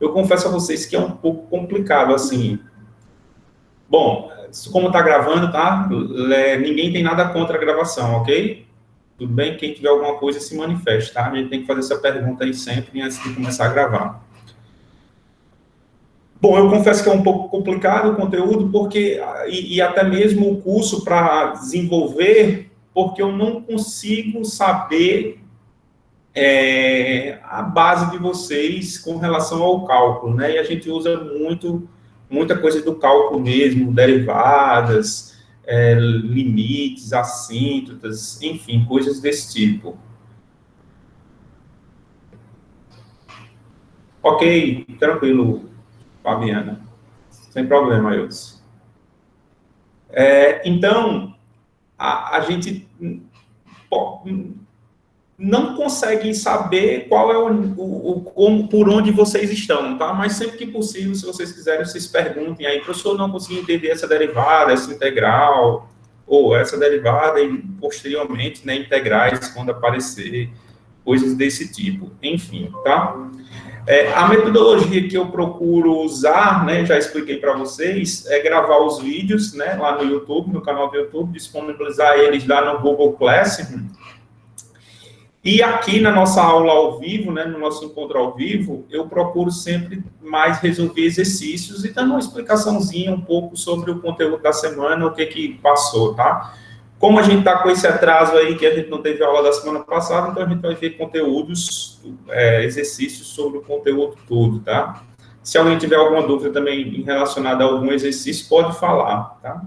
eu confesso a vocês que é um pouco complicado, assim. Bom, como está gravando, tá? Ninguém tem nada contra a gravação, ok? Tudo bem? Quem tiver alguma coisa, se manifeste, tá? A gente tem que fazer essa pergunta aí sempre antes de começar a gravar. Bom, eu confesso que é um pouco complicado o conteúdo, porque, e até mesmo o curso para desenvolver, porque eu não consigo saber a base de vocês com relação ao cálculo, né? E a gente usa muita coisa do cálculo mesmo, derivadas, limites, assíntotas, enfim, coisas desse tipo. Ok, tranquilo, Fabiana. Sem problema, Ailton. Então, a gente não consegue saber qual é por onde vocês estão, tá? Mas sempre que possível, se vocês quiserem, vocês perguntem aí, professor, não consegui entender essa derivada, essa integral, ou essa derivada e posteriormente, né, integrais quando aparecer, coisas desse tipo, enfim, tá? A metodologia que eu procuro usar, né, já expliquei para vocês, é gravar os vídeos, né, lá no YouTube, no canal do YouTube, disponibilizar eles lá no Google Classroom. E aqui na nossa aula ao vivo, né, no nosso encontro ao vivo, eu procuro sempre mais resolver exercícios e dando uma explicaçãozinha um pouco sobre o conteúdo da semana, o que passou, tá? Como a gente está com esse atraso aí, que a gente não teve aula da semana passada, então a gente vai ver conteúdos, exercícios sobre o conteúdo todo, tá? Se alguém tiver alguma dúvida também relacionada a algum exercício, pode falar, tá?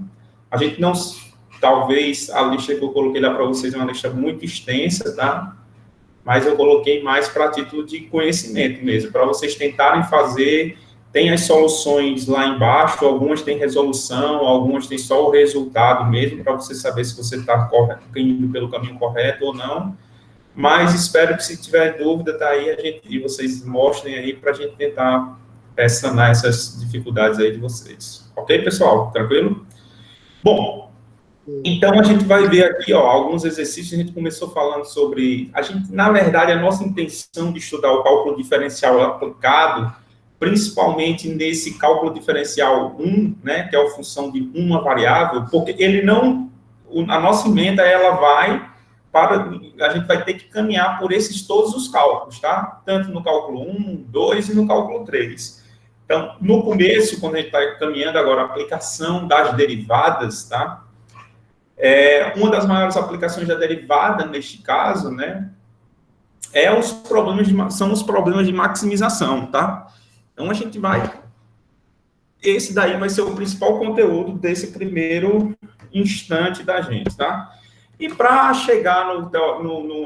A gente não... Talvez a lista que eu coloquei lá para vocês é uma lista muito extensa, tá? Mas eu coloquei mais para título de conhecimento mesmo, para vocês tentarem fazer. Tem as soluções lá embaixo, algumas têm resolução, algumas têm só o resultado mesmo, para você saber se você está indo pelo caminho correto ou não. Mas espero que, se tiver dúvida, tá aí, e vocês mostrem aí para a gente tentar sanar essas dificuldades aí de vocês. Ok, pessoal? Tranquilo? Bom, então, a gente vai ver aqui, ó, alguns exercícios. A gente começou falando sobre... na verdade, a nossa intenção de estudar o cálculo diferencial aplicado, principalmente nesse cálculo diferencial 1, né, que é a função de uma variável, porque ele não... A nossa emenda, ela vai para... A gente vai ter que caminhar por todos os cálculos, tá? Tanto no cálculo 1, 2 e no cálculo 3. Então, no começo, quando a gente está caminhando agora a aplicação das derivadas, tá? Uma das maiores aplicações da derivada, neste caso, né, são os problemas de maximização, tá? Então, a gente esse daí vai ser o principal conteúdo desse primeiro instante da gente, tá? E para chegar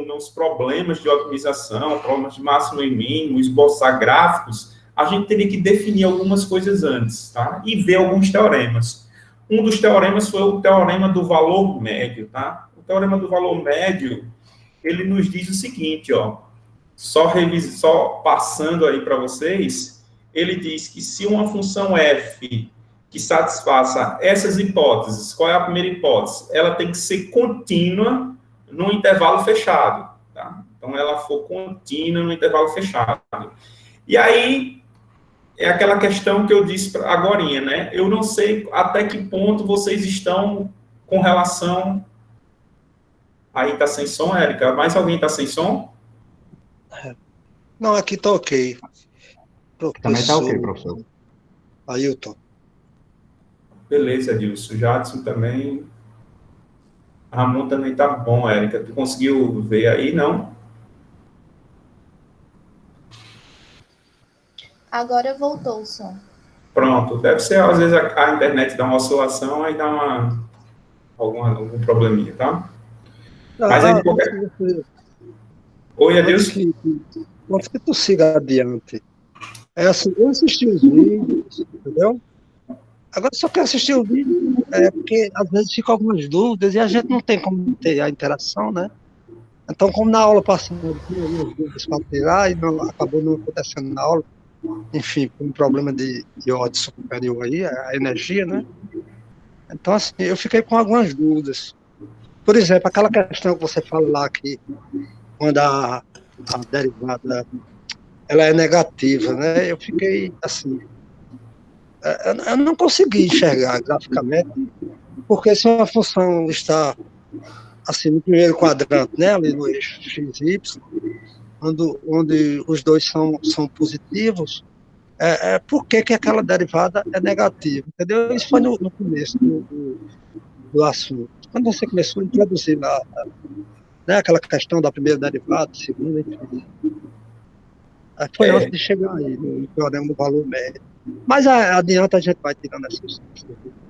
nos problemas de otimização, problemas de máximo e mínimo, esboçar gráficos, a gente teria que definir algumas coisas antes, tá? E ver alguns teoremas. Um dos teoremas foi o teorema do valor médio, tá? O teorema do valor médio, ele nos diz o seguinte, ó, só passando aí para vocês, ele diz que se uma função f que satisfaça essas hipóteses, qual é a primeira hipótese? Ela tem que ser contínua no intervalo fechado, tá? Então, ela for contínua no intervalo fechado. E aí, é aquela questão que eu disse agorinha, né? Eu não sei até que ponto vocês estão com relação... Aí tá sem som, Érica? Mais alguém tá sem som? Não, aqui tá ok. Também tá ok, professor. Ailton. Beleza, Edilson. Jadson também. Ramon também tá bom, Érica. Tu conseguiu ver aí, não? Agora voltou o som. Pronto. Deve ser, às vezes, a internet dá uma oscilação, aí dá algum probleminha, tá? Mas aí, Oi, Edilson. Antes que tu siga adiante. Assim, eu assisti os vídeos, entendeu? Agora, só quero assistir o vídeo, porque às vezes ficam algumas dúvidas e a gente não tem como ter a interação, né? Então, como na aula passada, eu tinha algumas dúvidas para pegar e acabou não acontecendo na aula, enfim, por um problema de ódio superior aí, a energia, né? Então, assim, eu fiquei com algumas dúvidas. Por exemplo, aquela questão que você fala lá que quando a derivada ela é negativa, né? Eu fiquei assim, eu não consegui enxergar graficamente, porque se uma função está assim no primeiro quadrante, né, ali no eixo x, y, onde os dois são positivos, por que aquela derivada é negativa, entendeu? Isso foi no começo do assunto. Quando você começou a introduzir lá, né, aquela questão da primeira derivada, segunda, enfim. Foi antes de chegar aí, no teorema do valor médio. Mas adiante a gente vai tirando essas.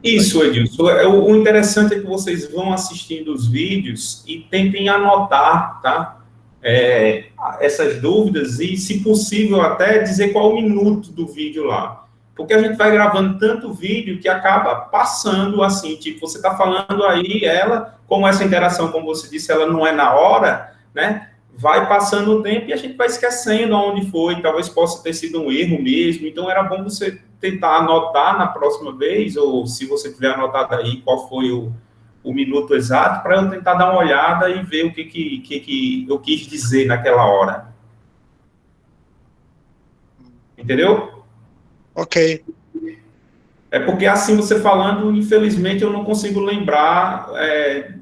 Isso, Edilson. O interessante é que vocês vão assistindo os vídeos e tentem anotar, tá? Essas dúvidas e, se possível, até dizer qual o minuto do vídeo lá. Porque a gente vai gravando tanto vídeo que acaba passando assim, tipo, você está falando aí, como essa interação, como você disse, ela não é na hora, né? Vai passando o tempo e a gente vai esquecendo aonde foi, talvez possa ter sido um erro mesmo, então era bom você tentar anotar na próxima vez, ou se você tiver anotado aí qual foi o minuto exato, para eu tentar dar uma olhada e ver o que eu quis dizer naquela hora. Entendeu? Ok. É porque assim você falando, infelizmente eu não consigo lembrar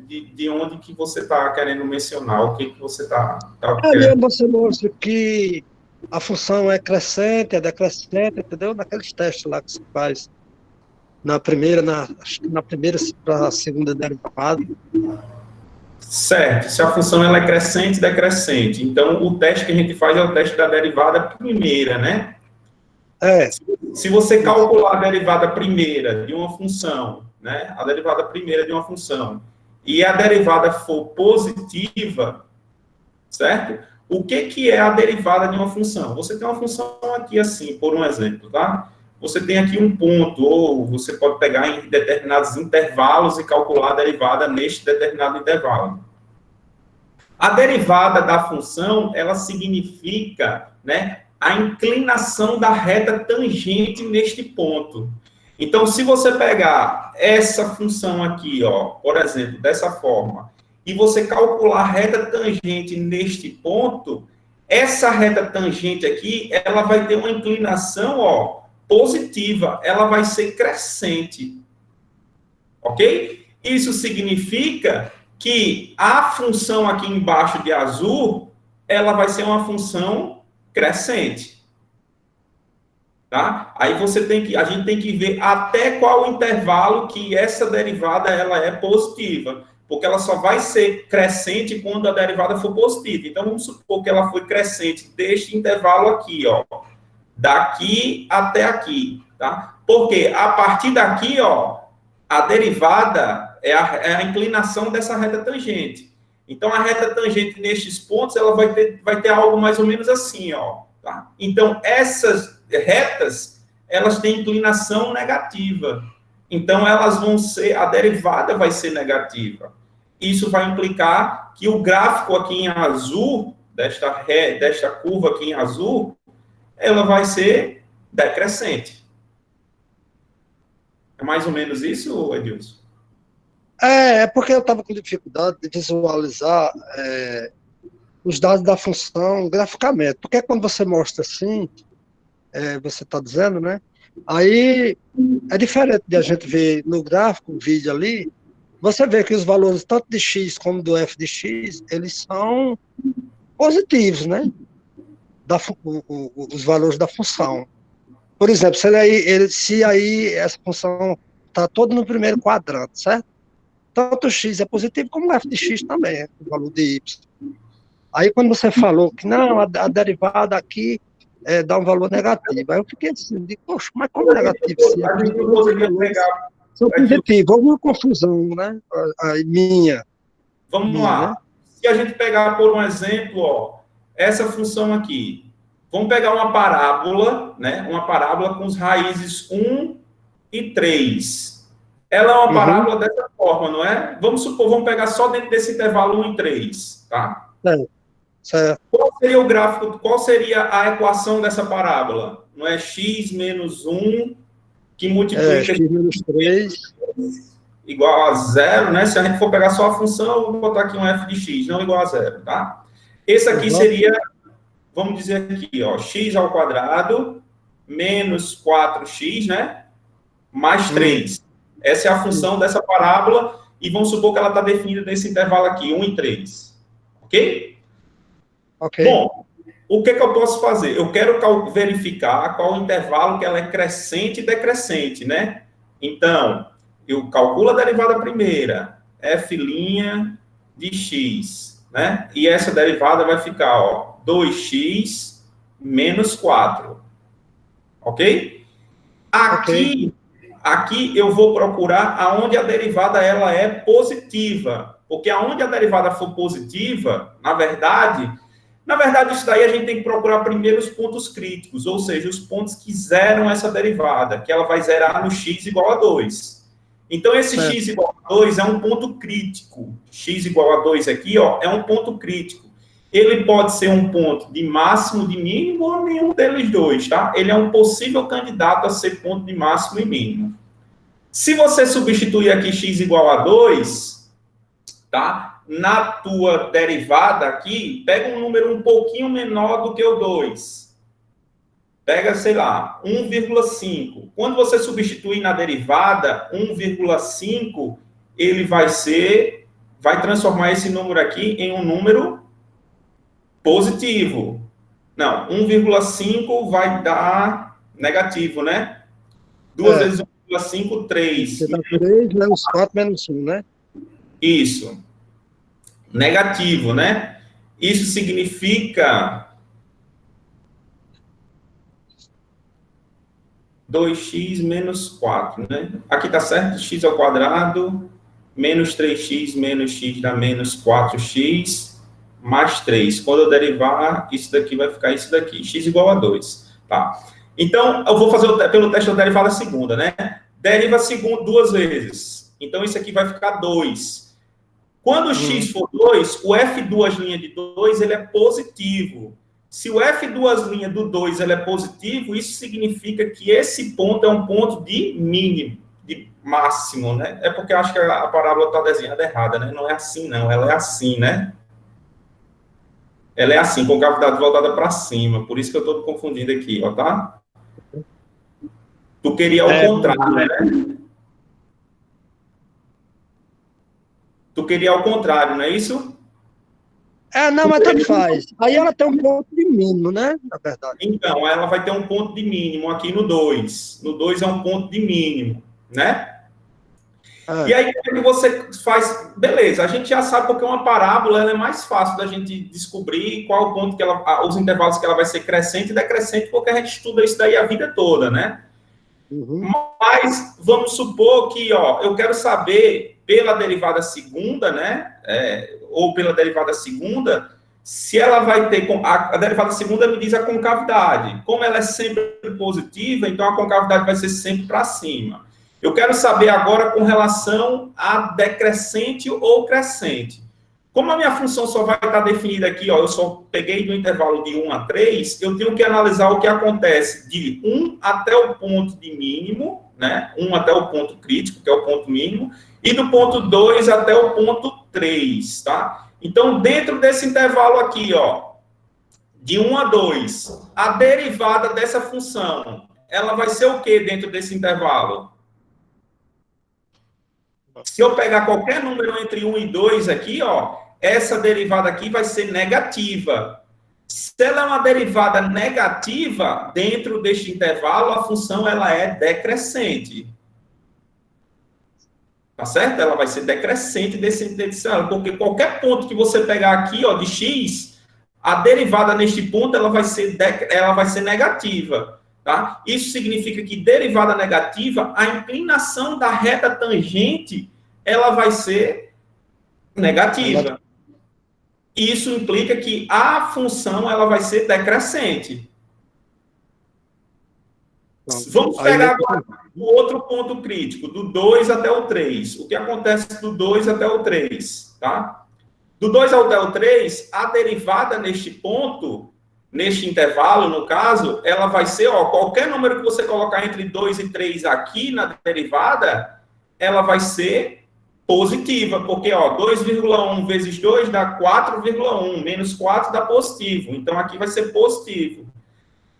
de onde que você está querendo mencionar, o que você está querendo. Você mostra que a função é crescente, é decrescente, entendeu? Naqueles testes lá que você faz na primeira para a segunda derivada. Certo, se a função ela é crescente, decrescente. Então, o teste que a gente faz é o teste da derivada primeira, né? Se você calcular a derivada primeira de uma função, né? A derivada primeira de uma função, e a derivada for positiva, certo? O que é a derivada de uma função? Você tem uma função aqui assim, por um exemplo, tá? Você tem aqui um ponto, ou você pode pegar em determinados intervalos e calcular a derivada neste determinado intervalo. A derivada da função, ela significa, né, a inclinação da reta tangente neste ponto. Então, se você pegar essa função aqui, ó, por exemplo, dessa forma, e você calcular a reta tangente neste ponto, essa reta tangente aqui, ela vai ter uma inclinação, ó, positiva, ela vai ser crescente. Ok? Isso significa que a função aqui embaixo de azul, ela vai ser uma função crescente. Tá? Aí a gente tem que ver até qual intervalo que essa derivada ela é positiva, porque ela só vai ser crescente quando a derivada for positiva. Então, vamos supor que ela foi crescente deste intervalo aqui, ó, daqui até aqui, tá? Porque a partir daqui, ó, a derivada é a inclinação dessa reta tangente. Então, a reta tangente nestes pontos, ela vai ter algo mais ou menos assim, ó, tá? Então, essas retas, elas têm inclinação negativa. Então, a derivada vai ser negativa. Isso vai implicar que o gráfico aqui em azul, desta curva aqui em azul, ela vai ser decrescente. É mais ou menos isso, Edilson? É porque eu estava com dificuldade de visualizar os dados da função graficamente. Porque quando você mostra assim, você está dizendo, né? Aí é diferente de a gente ver no gráfico, o vídeo ali, você vê que os valores tanto de x como do f de x, eles são positivos, né? Os valores da função. Por exemplo, se aí essa função está toda no primeiro quadrante, certo? Tanto x é positivo como o f de x também, o valor de y. Aí quando você falou que não, a derivada aqui dá um valor negativo, aí eu fiquei assim, digo, poxa, mas como negativo? Se a gente não poderia pegar... São positivos, alguma confusão, né? Minha. Vamos lá. Né? Se a gente pegar, por um exemplo, ó, essa função aqui, vamos pegar uma parábola, né? Uma parábola com os raízes 1 e 3. Ela é uma parábola dessa forma, não é? Vamos supor, vamos pegar só dentro desse intervalo 1 e 3, tá? Certo. Qual seria o gráfico, qual seria a equação dessa parábola? Não é x menos 1 que multiplica x menos 3 igual a 0, né? Se a gente for pegar só a função, eu vou botar aqui um f de x, não igual a 0, tá? Esse aqui seria, vamos dizer aqui, ó, x ao quadrado menos 4x, né? Mais 3. Essa é a função dessa parábola, e vamos supor que ela está definida nesse intervalo aqui, 1 e 3. Ok? Ok. Bom, o que eu posso fazer? Eu quero verificar qual o intervalo que ela é crescente e decrescente, né? Então, eu calculo a derivada primeira, f' de x, né? E essa derivada vai ficar, ó, 2x menos 4. Ok? Aqui eu vou procurar aonde a derivada ela é positiva. Porque aonde a derivada for positiva, na verdade, isso daí a gente tem que procurar primeiro os pontos críticos, ou seja, os pontos que zeram essa derivada, que ela vai zerar no x igual a 2. Então, esse x igual a 2 é um ponto crítico. X igual a 2 aqui, ó, é um ponto crítico. Ele pode ser um ponto de máximo, de mínimo, ou nenhum deles dois, tá? Ele é um possível candidato a ser ponto de máximo e mínimo. Se você substituir aqui x igual a 2, tá? Na tua derivada aqui, pega um número um pouquinho menor do que o 2. Pega, sei lá, 1,5. Quando você substituir na derivada 1,5, ele vai transformar esse número aqui em um número positivo. Não, 1,5 vai dar negativo, né? 2 vezes 1,5, 3. Você dá 3 menos 4 menos 1, né? Isso. Negativo, né? Isso significa 2x menos 4, né? Aqui tá certo, x ao quadrado, menos 3x menos x dá menos 4x, mais 3. Quando eu derivar, isso daqui vai ficar isso daqui, x igual a 2. Tá? Então, eu vou fazer pelo teste da derivada segunda, né? Deriva segunda 2 vezes. Então, isso aqui vai ficar 2. Quando o x for 2, o f' de 2 ele é positivo. Se o f' do 2 ele é positivo, isso significa que esse ponto é um ponto de mínimo, de máximo, né? É porque eu acho que a parábola está desenhada errada, né? Não é assim, não. Ela é assim, né? Ela é assim, com cavidade voltada para cima. Por isso que eu estou confundindo aqui, ó, tá? Tu queria o contrário, né? Tu queria ao contrário, não é isso? Não, mas tanto faz. Aí ela tem um ponto de mínimo, né? Na verdade. Então, ela vai ter um ponto de mínimo aqui no 2. No 2 é um ponto de mínimo, né? E aí, como você faz... Beleza, a gente já sabe porque uma parábola ela é mais fácil da gente descobrir qual o ponto que ela... Os intervalos que ela vai ser crescente e decrescente, porque a gente estuda isso daí a vida toda, né? Mas, vamos supor que, ó, eu quero saber... pela derivada segunda, né, ou pela derivada segunda, se ela vai ter... A derivada segunda me diz a concavidade. Como ela é sempre positiva, então a concavidade vai ser sempre para cima. Eu quero saber agora com relação a decrescente ou crescente. Como a minha função só vai estar definida aqui, ó, eu só peguei do intervalo de 1 a 3, eu tenho que analisar o que acontece de 1 até o ponto de mínimo, né, 1 até o ponto crítico, que é o ponto mínimo, e do ponto 2 até o ponto 3, tá? Então, dentro desse intervalo aqui, ó, de 1 a 2, a derivada dessa função, ela vai ser o que dentro desse intervalo? Se eu pegar qualquer número entre 1 e 2 aqui, ó, essa derivada aqui vai ser negativa. Se ela é uma derivada negativa, dentro deste intervalo, a função ela é decrescente. Tá certo? Ela vai ser decrescente desse intervalo, porque qualquer ponto que você pegar aqui, ó, de x, a derivada neste ponto ela vai ser negativa. Tá? Isso significa que derivada negativa, a inclinação da reta tangente, ela vai ser negativa. Isso implica que a função ela vai ser decrescente. Vamos pegar agora o outro ponto crítico, do 2 até o 3. O que acontece do 2 até o 3? Tá? Do 2 até o 3, a derivada neste ponto... neste intervalo, no caso, ela vai ser, ó, qualquer número que você colocar entre 2 e 3 aqui na derivada, ela vai ser Positiva, porque, ó, 2,1 vezes 2 dá 4,1, menos 4 dá positivo. Então, aqui vai ser positivo.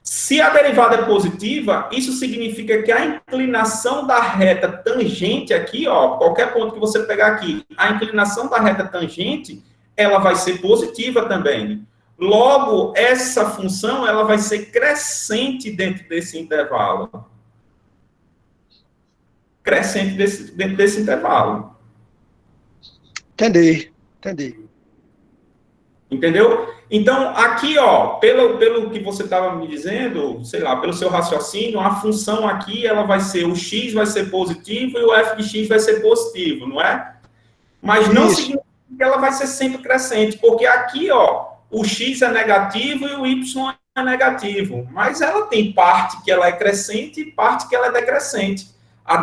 Se a derivada é positiva, isso significa que a inclinação da reta tangente aqui, ó, qualquer ponto que você pegar aqui, a inclinação da reta tangente, ela vai ser positiva também. Logo, essa função, ela vai ser crescente dentro desse intervalo. Crescente dentro desse intervalo. Entendi. Entendeu? Então, aqui, ó, pelo que você estava me dizendo, sei lá, pelo seu raciocínio, a função aqui, ela vai ser, o x vai ser positivo e o f de x vai ser positivo, não é? Mas não significa que ela vai ser sempre crescente, porque aqui, ó, o x é negativo e o y é negativo, mas ela tem parte que ela é crescente e parte que ela é decrescente. A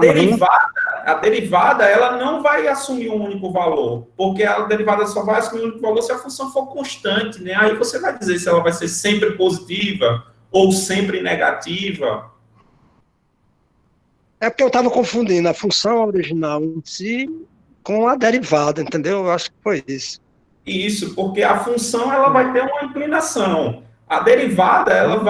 derivada, ela não vai assumir um único valor, porque a derivada só vai assumir um único valor se a função for constante, né? Aí você vai dizer se ela vai ser sempre positiva ou sempre negativa. É porque eu estava confundindo a função original em si com a derivada, entendeu? Eu acho que foi isso. Isso, porque a função, ela vai ter uma inclinação. A derivada, ela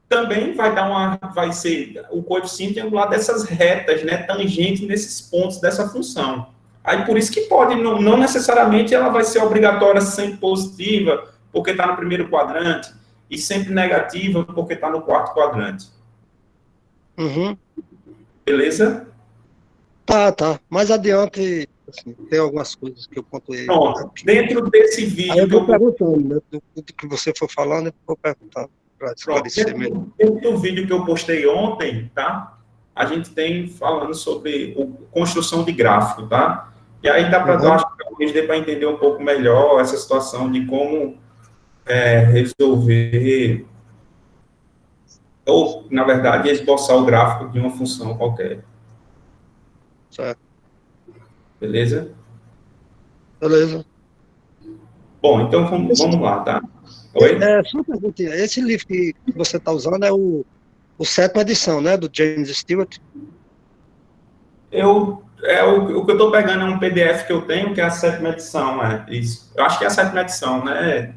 também vai ser o coeficiente angular dessas retas, né, tangente nesses pontos dessa função. Aí, por isso que pode, não necessariamente ela vai ser obrigatória sempre positiva, porque está no primeiro quadrante, e sempre negativa, porque está no quarto quadrante. Uhum. Beleza? Tá. Mais adiante, assim, tem algumas coisas que eu pontuei. Pronto. Dentro desse vídeo... Aí eu vou perguntando, né, do que você for falando, eu vou perguntar. Dentro do vídeo que eu postei ontem, tá? A gente tem falando sobre construção de gráfico, tá? E aí dá para, acho que talvez dê para entender um pouco melhor essa situação de como resolver, ou, na verdade, esboçar o gráfico de uma função qualquer. Certo. Beleza? Beleza. Bom, então vamos lá, tá? Oi? Só uma perguntinha. Esse livro que você está usando é o sétima edição, né? Do James Stewart? O que eu estou pegando é um PDF que eu tenho, que é a sétima edição, isso. Eu acho que é a sétima edição, né?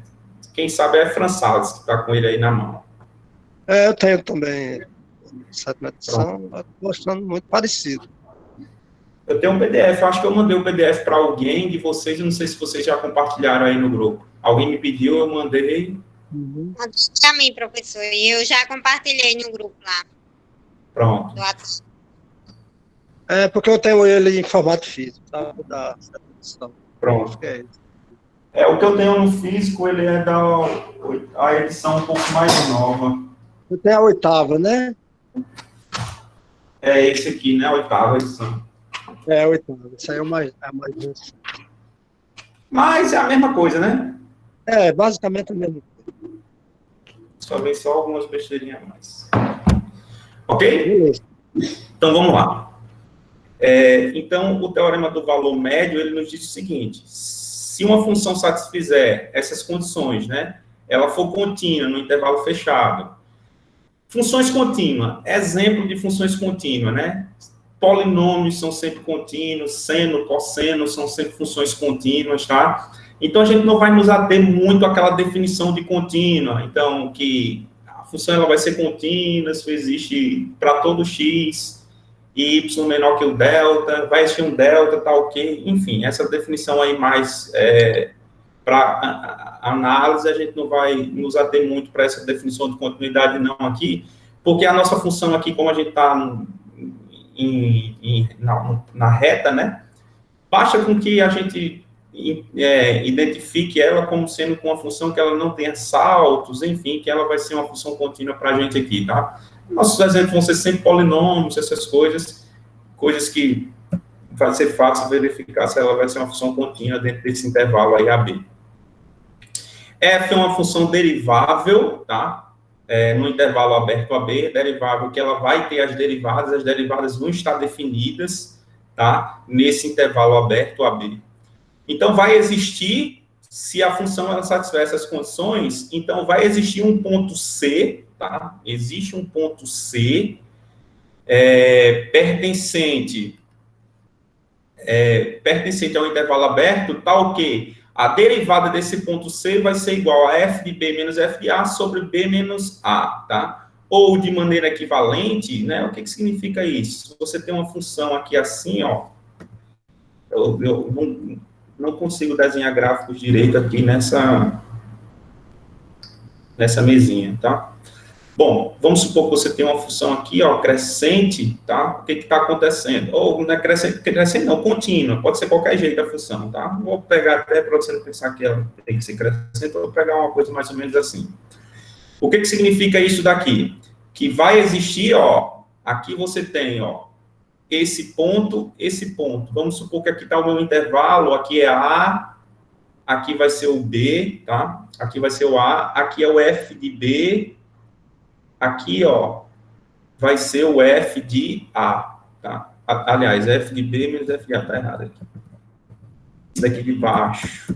Quem sabe é Fran Salles, que está com ele aí na mão. Eu tenho também a sétima edição, estou achando muito parecido. Eu tenho um PDF, eu acho que eu mandei um PDF para alguém de vocês, eu não sei se vocês já compartilharam aí no grupo. Alguém me pediu, eu mandei. Para mim, professor, e eu já compartilhei no grupo lá. Pronto. Porque eu tenho ele em formato físico, tá? Da sétima edição. Pronto. É o que eu tenho no físico, ele é a edição um pouco mais nova. Você tem a oitava, né? É esse aqui, né? A oitava edição. A oitava. Isso aí é mais recente. Mas é a mesma coisa, né? Basicamente a mesma coisa. Só vem só algumas besteirinhas a mais. Ok? Beleza. Então, vamos lá. Então, o teorema do valor médio, ele nos diz o seguinte: se uma função satisfizer essas condições, né? Ela for contínua no intervalo fechado. Funções contínuas. Exemplo de funções contínuas, né? Polinômios são sempre contínuos, seno, cosseno são sempre funções contínuas, tá? Então, a gente não vai nos ater muito àquela definição de contínua. Então, que a função ela vai ser contínua, se existe para todo x, e y menor que o delta, vai existir um delta, tal, ok. Enfim, essa definição aí mais para análise, a gente não vai nos ater muito para essa definição de continuidade não aqui, porque a nossa função aqui, como a gente está na reta, né? Basta com que a gente identifique ela como sendo uma função que ela não tenha saltos, enfim, que ela vai ser uma função contínua para a gente aqui, tá? Nossos exemplos vão ser sempre polinômios, essas coisas que vai ser fácil verificar se ela vai ser uma função contínua dentro desse intervalo aí AB. F é uma função derivável, tá? No intervalo aberto AB, derivável que ela vai ter as derivadas vão estar definidas, tá? Nesse intervalo aberto AB. Então, vai existir, se a função ela satisfizer essas condições, então vai existir um ponto C, tá? Existe um ponto C pertencente pertencente ao intervalo aberto, tal que a derivada desse ponto C vai ser igual a f de B menos f de A sobre B menos A, tá? Ou, de maneira equivalente, né? O que significa isso? Se você tem uma função aqui assim, ó, eu não consigo desenhar gráficos direito aqui nessa mesinha, tá? Bom, vamos supor que você tem uma função aqui, ó, crescente, tá? O que está acontecendo? Ou não é crescente não, contínua, pode ser qualquer jeito a função, tá? Vou pegar até para você não pensar que ela tem que ser crescente, vou pegar uma coisa mais ou menos assim. O que significa isso daqui? Que vai existir, ó, aqui você tem, ó, esse ponto. Vamos supor que aqui está o meu intervalo, aqui é A, aqui vai ser o B, tá? Aqui vai ser o A, aqui é o F de B, aqui, ó, vai ser o F de A, tá? Aliás, F de B menos F de A, tá errado aqui. Isso daqui de baixo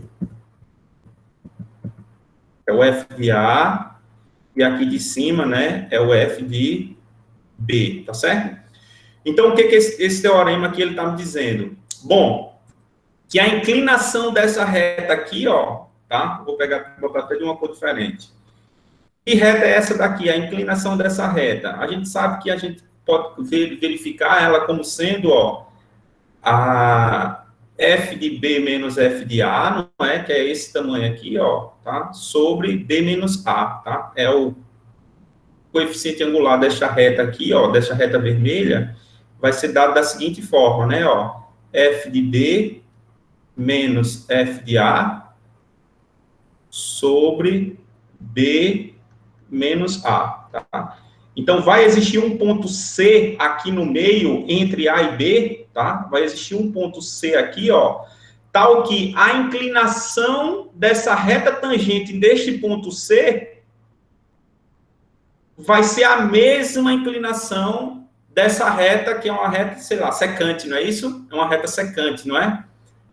é o F de A, e aqui de cima, né, é o F de B, tá certo? Então, o que esse teorema aqui ele está me dizendo? Bom, que a inclinação dessa reta aqui, ó, tá? Vou botar até de uma cor diferente. Que reta é essa daqui? A inclinação dessa reta. A gente sabe que a gente pode verificar ela como sendo, ó, a F de B menos F de A, não é? Que é esse tamanho aqui, ó, tá? Sobre B menos A, tá? É o coeficiente angular desta reta aqui, ó, desta reta vermelha, vai ser dado da seguinte forma, né, ó, F de B menos F de A sobre B menos A, tá? Então, vai existir um ponto C aqui no meio, entre A e B, tá? Vai existir um ponto C aqui, ó, tal que a inclinação dessa reta tangente deste ponto C vai ser a mesma inclinação dessa reta, que é uma reta, sei lá, secante, não é isso? É uma reta secante, não é?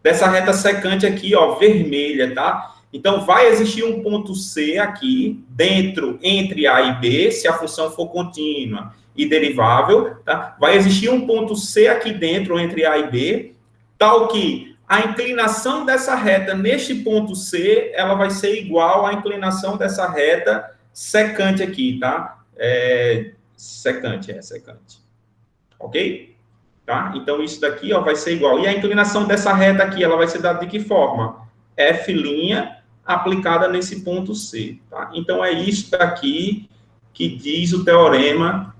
Dessa reta secante aqui, ó, vermelha, tá? Então, vai existir um ponto C aqui, dentro, entre A e B, se a função for contínua e derivável, tá? Vai existir um ponto C aqui dentro, entre A e B, tal que a inclinação dessa reta neste ponto C, ela vai ser igual à inclinação dessa reta secante aqui, tá? Secante. Ok? Tá? Então, isso daqui, ó, vai ser igual. E a inclinação dessa reta aqui, ela vai ser dada de que forma? F' aplicada nesse ponto C, tá? Então, é isso daqui que diz o teorema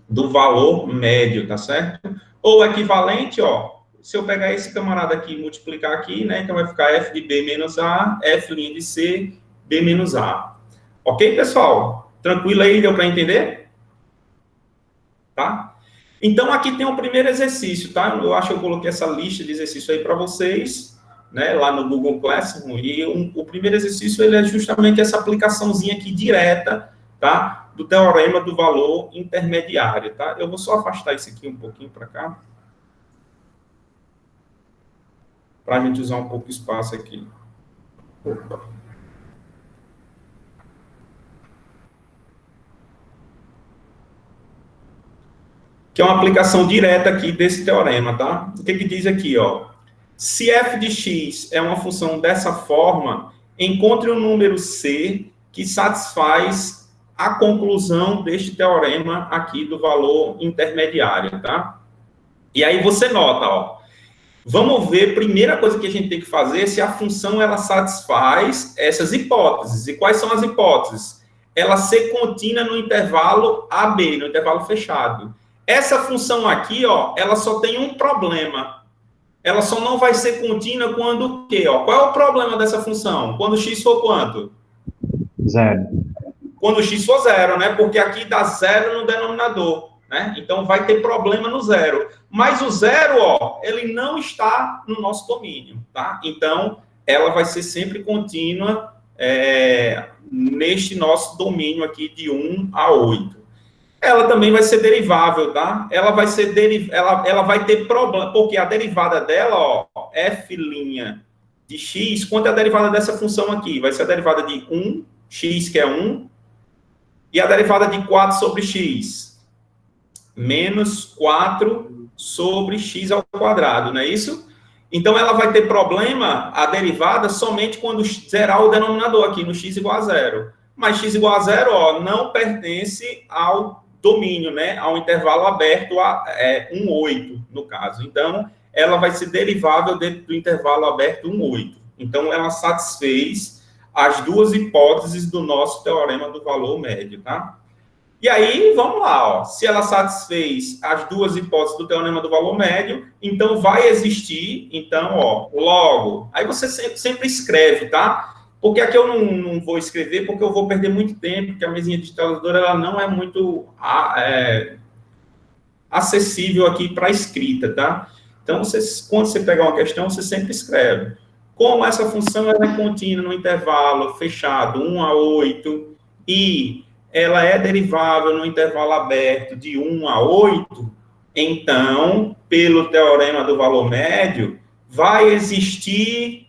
do valor médio, tá certo? Ou equivalente, ó, se eu pegar esse camarada aqui e multiplicar aqui, né, então vai ficar F de B menos A, F' de C, B menos A. Ok, pessoal? Tranquilo aí, deu para entender? Tá? Então, aqui tem o primeiro exercício, tá? Eu acho que eu coloquei essa lista de exercícios aí para vocês, né, lá no Google Classroom, e o primeiro exercício, ele é justamente essa aplicaçãozinha aqui direta, tá? Do teorema do valor intermediário, tá? Eu vou só afastar isso aqui um pouquinho para cá, para a gente usar um pouco de espaço aqui. Opa. Que é uma aplicação direta aqui desse teorema, tá? O que diz aqui, ó? Se f de x é uma função dessa forma, encontre um número c que satisfaz a conclusão deste teorema aqui do valor intermediário, tá? E aí você nota, ó, vamos ver, primeira coisa que a gente tem que fazer, se a função ela satisfaz essas hipóteses. E quais são as hipóteses? Ela ser contínua no intervalo AB, no intervalo fechado. Essa função aqui, ó, ela só tem um problema. Ela só não vai ser contínua quando o quê? Ó? Qual é o problema dessa função? Quando x for quanto? Zero. Quando x for zero, né? Porque aqui dá zero no denominador, né? Então, vai ter problema no zero. Mas o zero, ó, ele não está no nosso domínio, tá? Então, ela vai ser sempre contínua neste nosso domínio aqui de 1 a 8. Ela também vai ser derivável, tá? Ela vai ser ela vai ter problema, porque a derivada dela, ó, f' de x, quanto é a derivada dessa função aqui? Vai ser a derivada de 1, x que é 1, e a derivada de 4 sobre x. menos 4 sobre x ao quadrado, não é isso? Então, ela vai ter problema, a derivada, somente quando zerar o denominador aqui, no x igual a zero. Mas x igual a zero, ó, não pertence ao domínio, né? Ao intervalo aberto a 1,8, no caso. Então, ela vai ser derivável dentro do intervalo aberto 1,8. Então, ela satisfez as duas hipóteses do nosso teorema do valor médio, tá? E aí, vamos lá, ó. Se ela satisfez as duas hipóteses do teorema do valor médio, então vai existir, então, ó, logo. Aí você sempre escreve, tá? Porque aqui eu não vou escrever, porque eu vou perder muito tempo, porque a mesinha digitalizadora ela não é muito acessível aqui para escrita, tá? Então, quando você pegar uma questão, você sempre escreve. Como essa função ela é contínua no intervalo fechado 1 a 8 e ela é derivável no intervalo aberto de 1 a 8, então, pelo teorema do valor médio, vai existir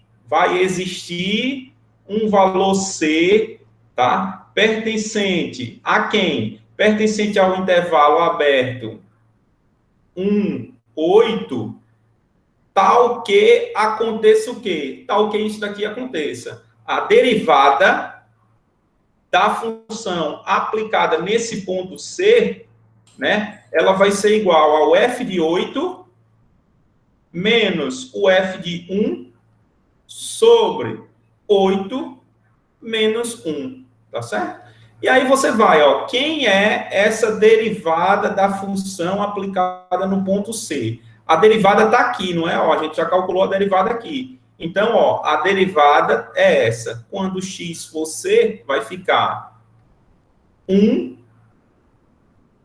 um valor C, tá? Pertencente a quem? Pertencente ao intervalo aberto 1, 8, tal que aconteça o quê? Tal que isso daqui aconteça. A derivada da função aplicada nesse ponto C, né? Ela vai ser igual ao f de 8 menos o f de 1 sobre 8 menos 1, tá certo? E aí você vai, ó, quem é essa derivada da função aplicada no ponto C? A derivada está aqui, não é? Ó, a gente já calculou a derivada aqui. Então, ó, a derivada é essa. Quando x for C, vai ficar 1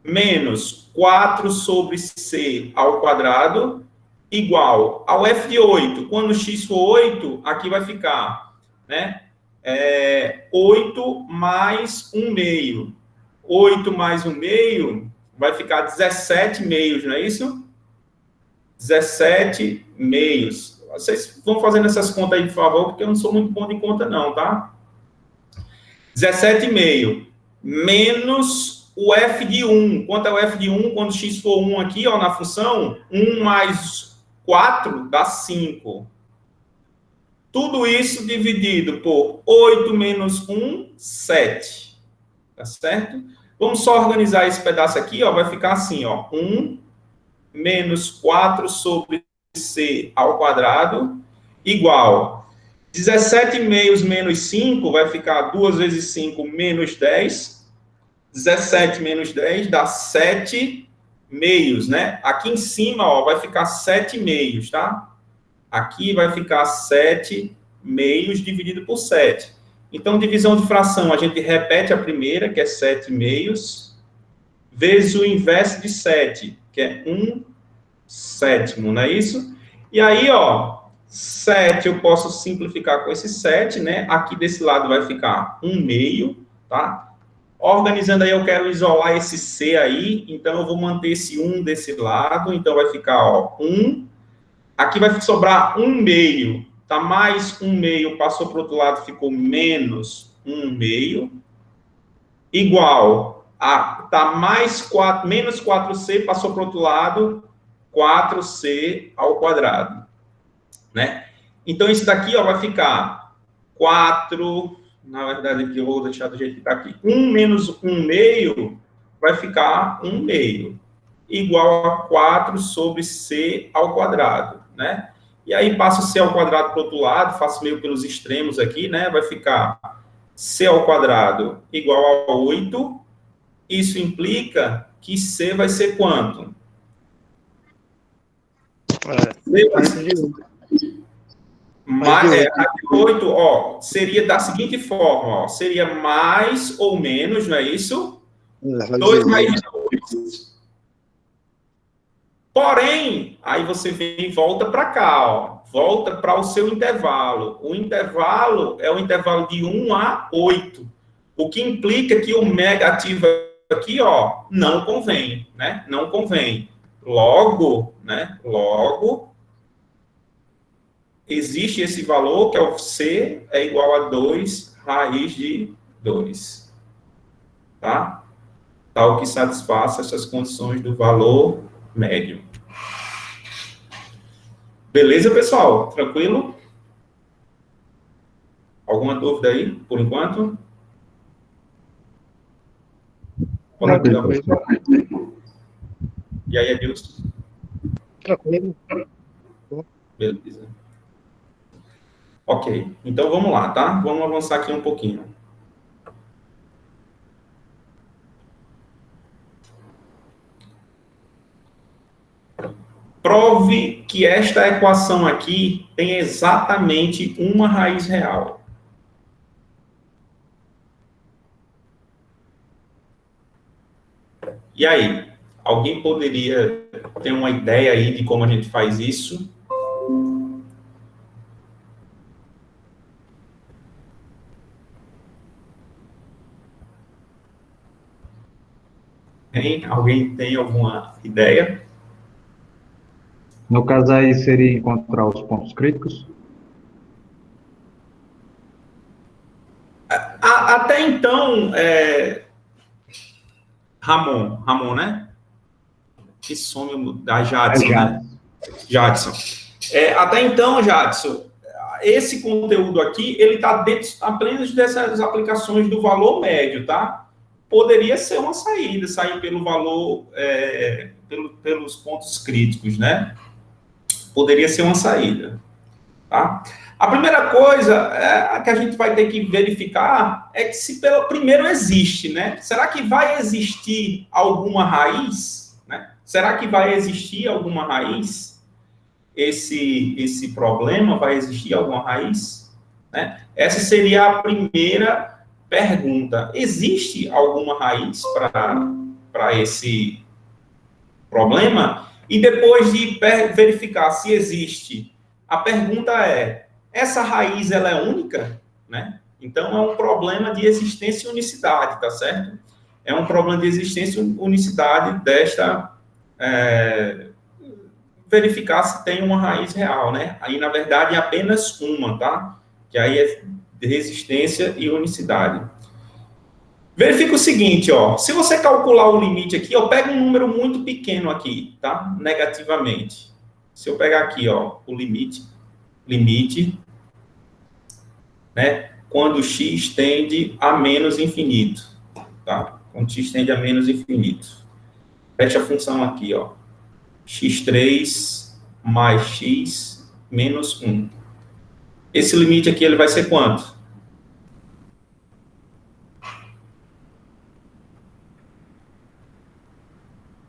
menos 4 sobre C ao quadrado igual ao f de 8. Quando x for 8, aqui vai ficar, né? 8 mais 1 meio. 8 mais 1 meio vai ficar 17 meios, não é isso? 17 meios. Vocês vão fazendo essas contas aí, por favor, porque eu não sou muito bom de conta, não, tá? 17 meio menos o f de 1. Quanto é o f de 1? Quando x for 1 aqui, ó, na função, 1 mais 4 dá 5. Tudo isso dividido por 8 menos 1, 7. Tá certo? Vamos só organizar esse pedaço aqui, ó, vai ficar assim, ó, 1 menos 4 sobre C ao quadrado, igual 17 meios menos 5, vai ficar 2 vezes 5 menos 10. 17 menos 10 dá 7 meios, né? Aqui em cima, ó, vai ficar 7 meios, tá? Aqui vai ficar 7 meios dividido por 7. Então, divisão de fração, a gente repete a primeira, que é 7 meios, vezes o inverso de 7, que é 1 sétimo, não é isso? E aí, ó, 7 eu posso simplificar com esse 7, né? Aqui desse lado vai ficar 1 meio, tá? Organizando aí, eu quero isolar esse C aí, então eu vou manter esse 1 desse lado, então vai ficar, ó, 1. Aqui vai sobrar 1 meio, tá? Mais 1 meio, passou para o outro lado, ficou menos 1 meio, igual a, tá mais 4, menos 4C, passou para o outro lado, 4C ao quadrado, né? Então, isso daqui, ó, vai ficar 4, na verdade, aqui eu vou deixar do jeito que está aqui, 1 menos 1 meio vai ficar 1 meio, igual a 4 sobre C ao quadrado, né? E aí, passo C ao quadrado para o outro lado, faço meio pelos extremos aqui, né? Vai ficar C ao quadrado igual a 8. Isso implica que C vai ser quanto? A de 8, ó, seria da seguinte forma, ó, seria mais ou menos, não é isso? 2 mais 2. Porém, aí você vem e volta para cá, ó, volta para o seu intervalo. O intervalo é o intervalo de 1 a 8, o que implica que o negativo aqui, ó, não convém, né? Não convém. Logo, né? Logo, existe esse valor, que é o C, é igual a 2 raiz de 2. Tá? tal que satisfaça essas condições do valor médio. Beleza, pessoal? Tranquilo? Alguma dúvida aí, por enquanto? Tranquilo. E aí, Adilson? Tranquilo. Beleza. Ok, então vamos lá, tá? Vamos avançar aqui um pouquinho. Prove que esta equação aqui tem exatamente uma raiz real. E aí? Alguém poderia ter uma ideia aí de como a gente faz isso? Hein? Alguém tem alguma ideia? No caso aí, seria encontrar os pontos críticos? Até então, Ramon, né? Que some da Jadson, né? Jadson. Até então, Jadson, esse conteúdo aqui, ele está dentro apenas dessas aplicações do valor médio, tá? Poderia ser uma saída, sair pelo valor, pelos pontos críticos, né? Poderia ser uma saída, tá? A primeira coisa que a gente vai ter que verificar é que se primeiro existe, né? Será que vai existir alguma raiz, né? Será que vai existir alguma raiz? Esse problema vai existir alguma raiz? Né? Essa seria a primeira pergunta. Existe alguma raiz para esse problema? E depois de verificar se existe, a pergunta é: essa raiz ela é única? Né? Então, é um problema de existência e unicidade, tá certo? É um problema de existência e unicidade desta... verificar se tem uma raiz real, né? Aí, na verdade, é apenas uma, tá? Que aí é resistência e unicidade. Verifica o seguinte, ó. Se você calcular o limite aqui, eu pego um número muito pequeno aqui, tá? Negativamente. Se eu pegar aqui, ó, o limite, né? Quando x tende a menos infinito, tá? Quando x tende a menos infinito. Fecha a função aqui, ó. x3 mais x menos 1. Esse limite aqui, ele vai ser quanto?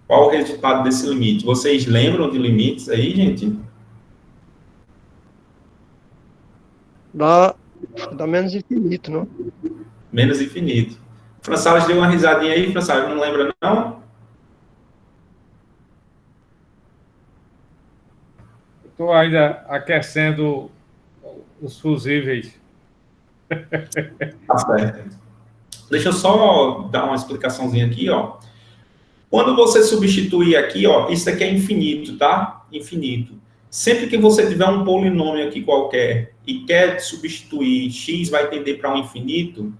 Qual o resultado desse limite? Vocês lembram de limites aí, gente? Dá menos infinito, não? Menos infinito. Françales deu uma risadinha aí, Françales, não lembra não? Estou ainda aquecendo os fusíveis. Tá certo. Deixa eu só dar uma explicaçãozinha aqui, ó. Quando você substituir aqui, ó, isso aqui é infinito, tá? Infinito. Sempre que você tiver um polinômio aqui qualquer e quer substituir x vai tender para um infinito,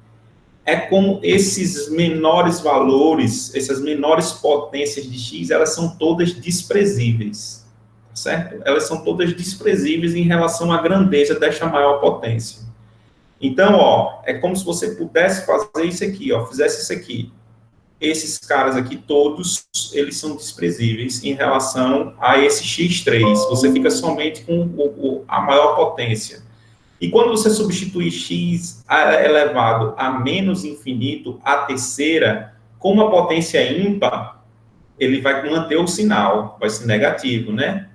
é como esses menores valores, essas menores potências de x, elas são todas desprezíveis, certo? Elas são todas desprezíveis em relação à grandeza desta maior potência. Então, ó, é como se você pudesse fazer isso aqui, ó, fizesse isso aqui. Esses caras aqui, todos, eles são desprezíveis em relação a esse x3. Você fica somente com a maior potência. E quando você substitui x elevado a menos infinito, a terceira, como a potência é ímpar, ele vai manter o sinal, vai ser negativo, né?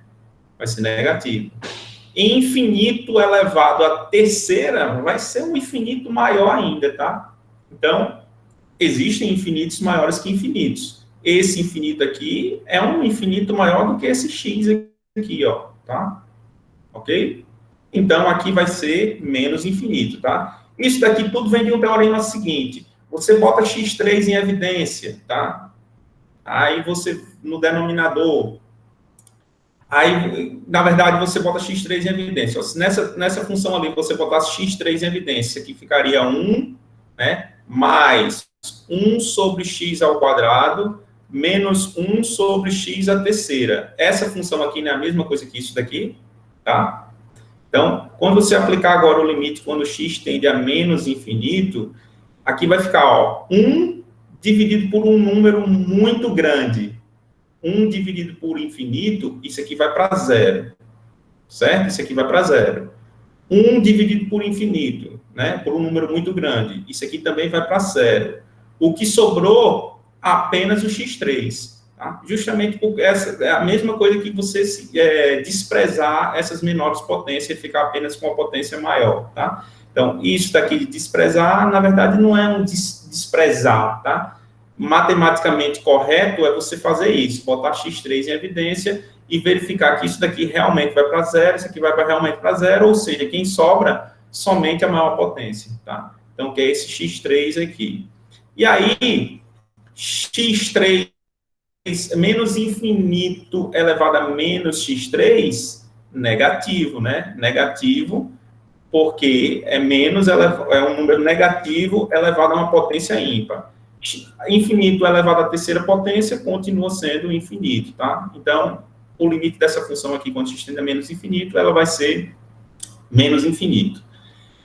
Vai ser negativo. E infinito elevado à terceira vai ser um infinito maior ainda, tá? Então, existem infinitos maiores que infinitos. Esse infinito aqui é um infinito maior do que esse x aqui, ó, tá? Ok? Então, aqui vai ser menos infinito, tá? Isso daqui tudo vem de um teorema seguinte. Você bota x3 em evidência, tá? Aí você, no denominador... Aí, na verdade, você bota x3 em evidência. Nessa função ali, você botasse x3 em evidência, que ficaria 1, né? Mais 1 sobre x ao quadrado menos 1 sobre x à terceira. Essa função aqui não é a mesma coisa que isso daqui, tá? Então, quando você aplicar agora o limite quando x tende a menos infinito, aqui vai ficar, ó, 1 dividido por um número muito grande. 1 dividido por infinito, isso aqui vai para zero, certo? Isso aqui vai para zero. 1 dividido por infinito, né? Por um número muito grande, isso aqui também vai para zero. O que sobrou, apenas o x3. Tá? Justamente porque essa é a mesma coisa que você desprezar essas menores potências e ficar apenas com a potência maior, tá? Então, isso daqui de desprezar, na verdade, não é um desprezar, tá? Matematicamente correto é você fazer isso, botar x3 em evidência e verificar que isso daqui realmente vai para zero, isso aqui vai realmente para zero, ou seja, quem sobra, somente a maior potência, tá? Então, que é esse x3 aqui. E aí, x3 menos infinito elevado a menos x3, negativo, né? Negativo, porque é menos, é um número negativo elevado a uma potência ímpar. Infinito elevado à terceira potência continua sendo infinito, tá? Então, o limite dessa função aqui, quando x tende a menos infinito, ela vai ser menos infinito.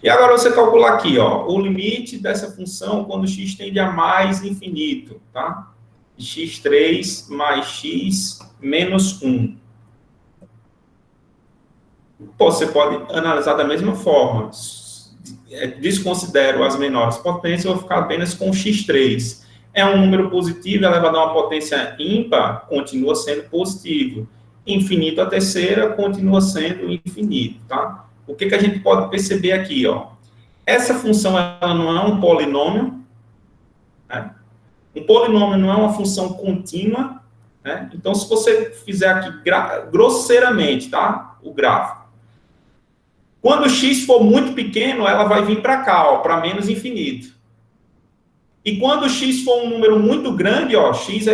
E agora você calcula aqui, ó, o limite dessa função quando x tende a mais infinito, tá? x3 mais x menos 1. Você pode analisar da mesma forma. Desconsidero as menores potências, eu vou ficar apenas com x3. É um número positivo elevado a uma potência ímpar, continua sendo positivo. Infinito a terceira, continua sendo infinito, tá? O que a gente pode perceber aqui, ó? Essa função, ela não é um polinômio, né? Um polinômio não é uma função contínua, né? Então, se você fizer aqui grosseiramente, tá? O gráfico. Quando x for muito pequeno, ela vai vir para cá, ó, para menos infinito. E quando x for um número muito grande, ó, x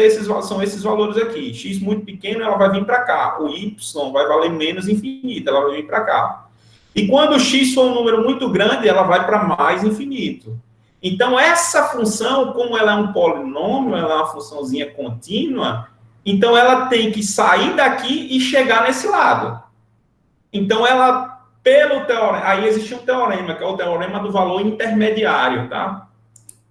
são esses valores aqui. X muito pequeno, ela vai vir para cá. O y vai valer menos infinito, ela vai vir para cá. E quando x for um número muito grande, ela vai para mais infinito. Então, essa função, como ela é um polinômio, ela é uma funçãozinha contínua, então ela tem que sair daqui e chegar nesse lado. Então, ela, pelo teorema, aí existe um teorema, que é o teorema do valor intermediário, tá?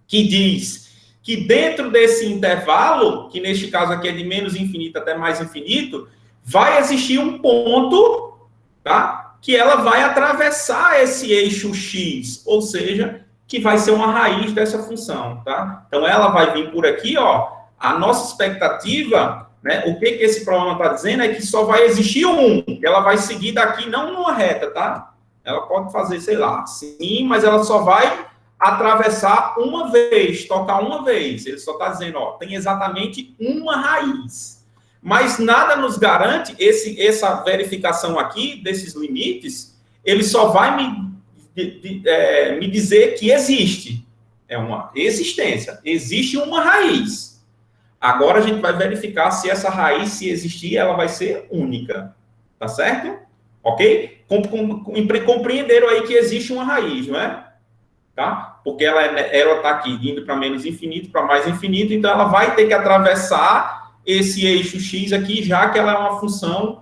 Que diz que dentro desse intervalo, que neste caso aqui é de menos infinito até mais infinito, vai existir um ponto, tá? Que ela vai atravessar esse eixo x, ou seja, que vai ser uma raiz dessa função, tá? Então, ela vai vir por aqui, ó, a nossa expectativa, né, o que esse problema está dizendo é que só vai existir um, ela vai seguir daqui, não numa reta, tá? Ela pode fazer, sei lá, sim, mas ela só vai atravessar uma vez, tocar uma vez. Ele só está dizendo, ó, tem exatamente uma raiz. Mas nada nos garante, essa verificação aqui, desses limites, ele só vai me dizer que existe. É uma existência. Existe uma raiz. Agora a gente vai verificar se essa raiz, se existir, ela vai ser única. Tá certo? Ok? Compreenderam aí que existe uma raiz, não é? Tá? Porque ela está aqui indo para menos infinito, para mais infinito, então ela vai ter que atravessar esse eixo x aqui, já que ela é uma função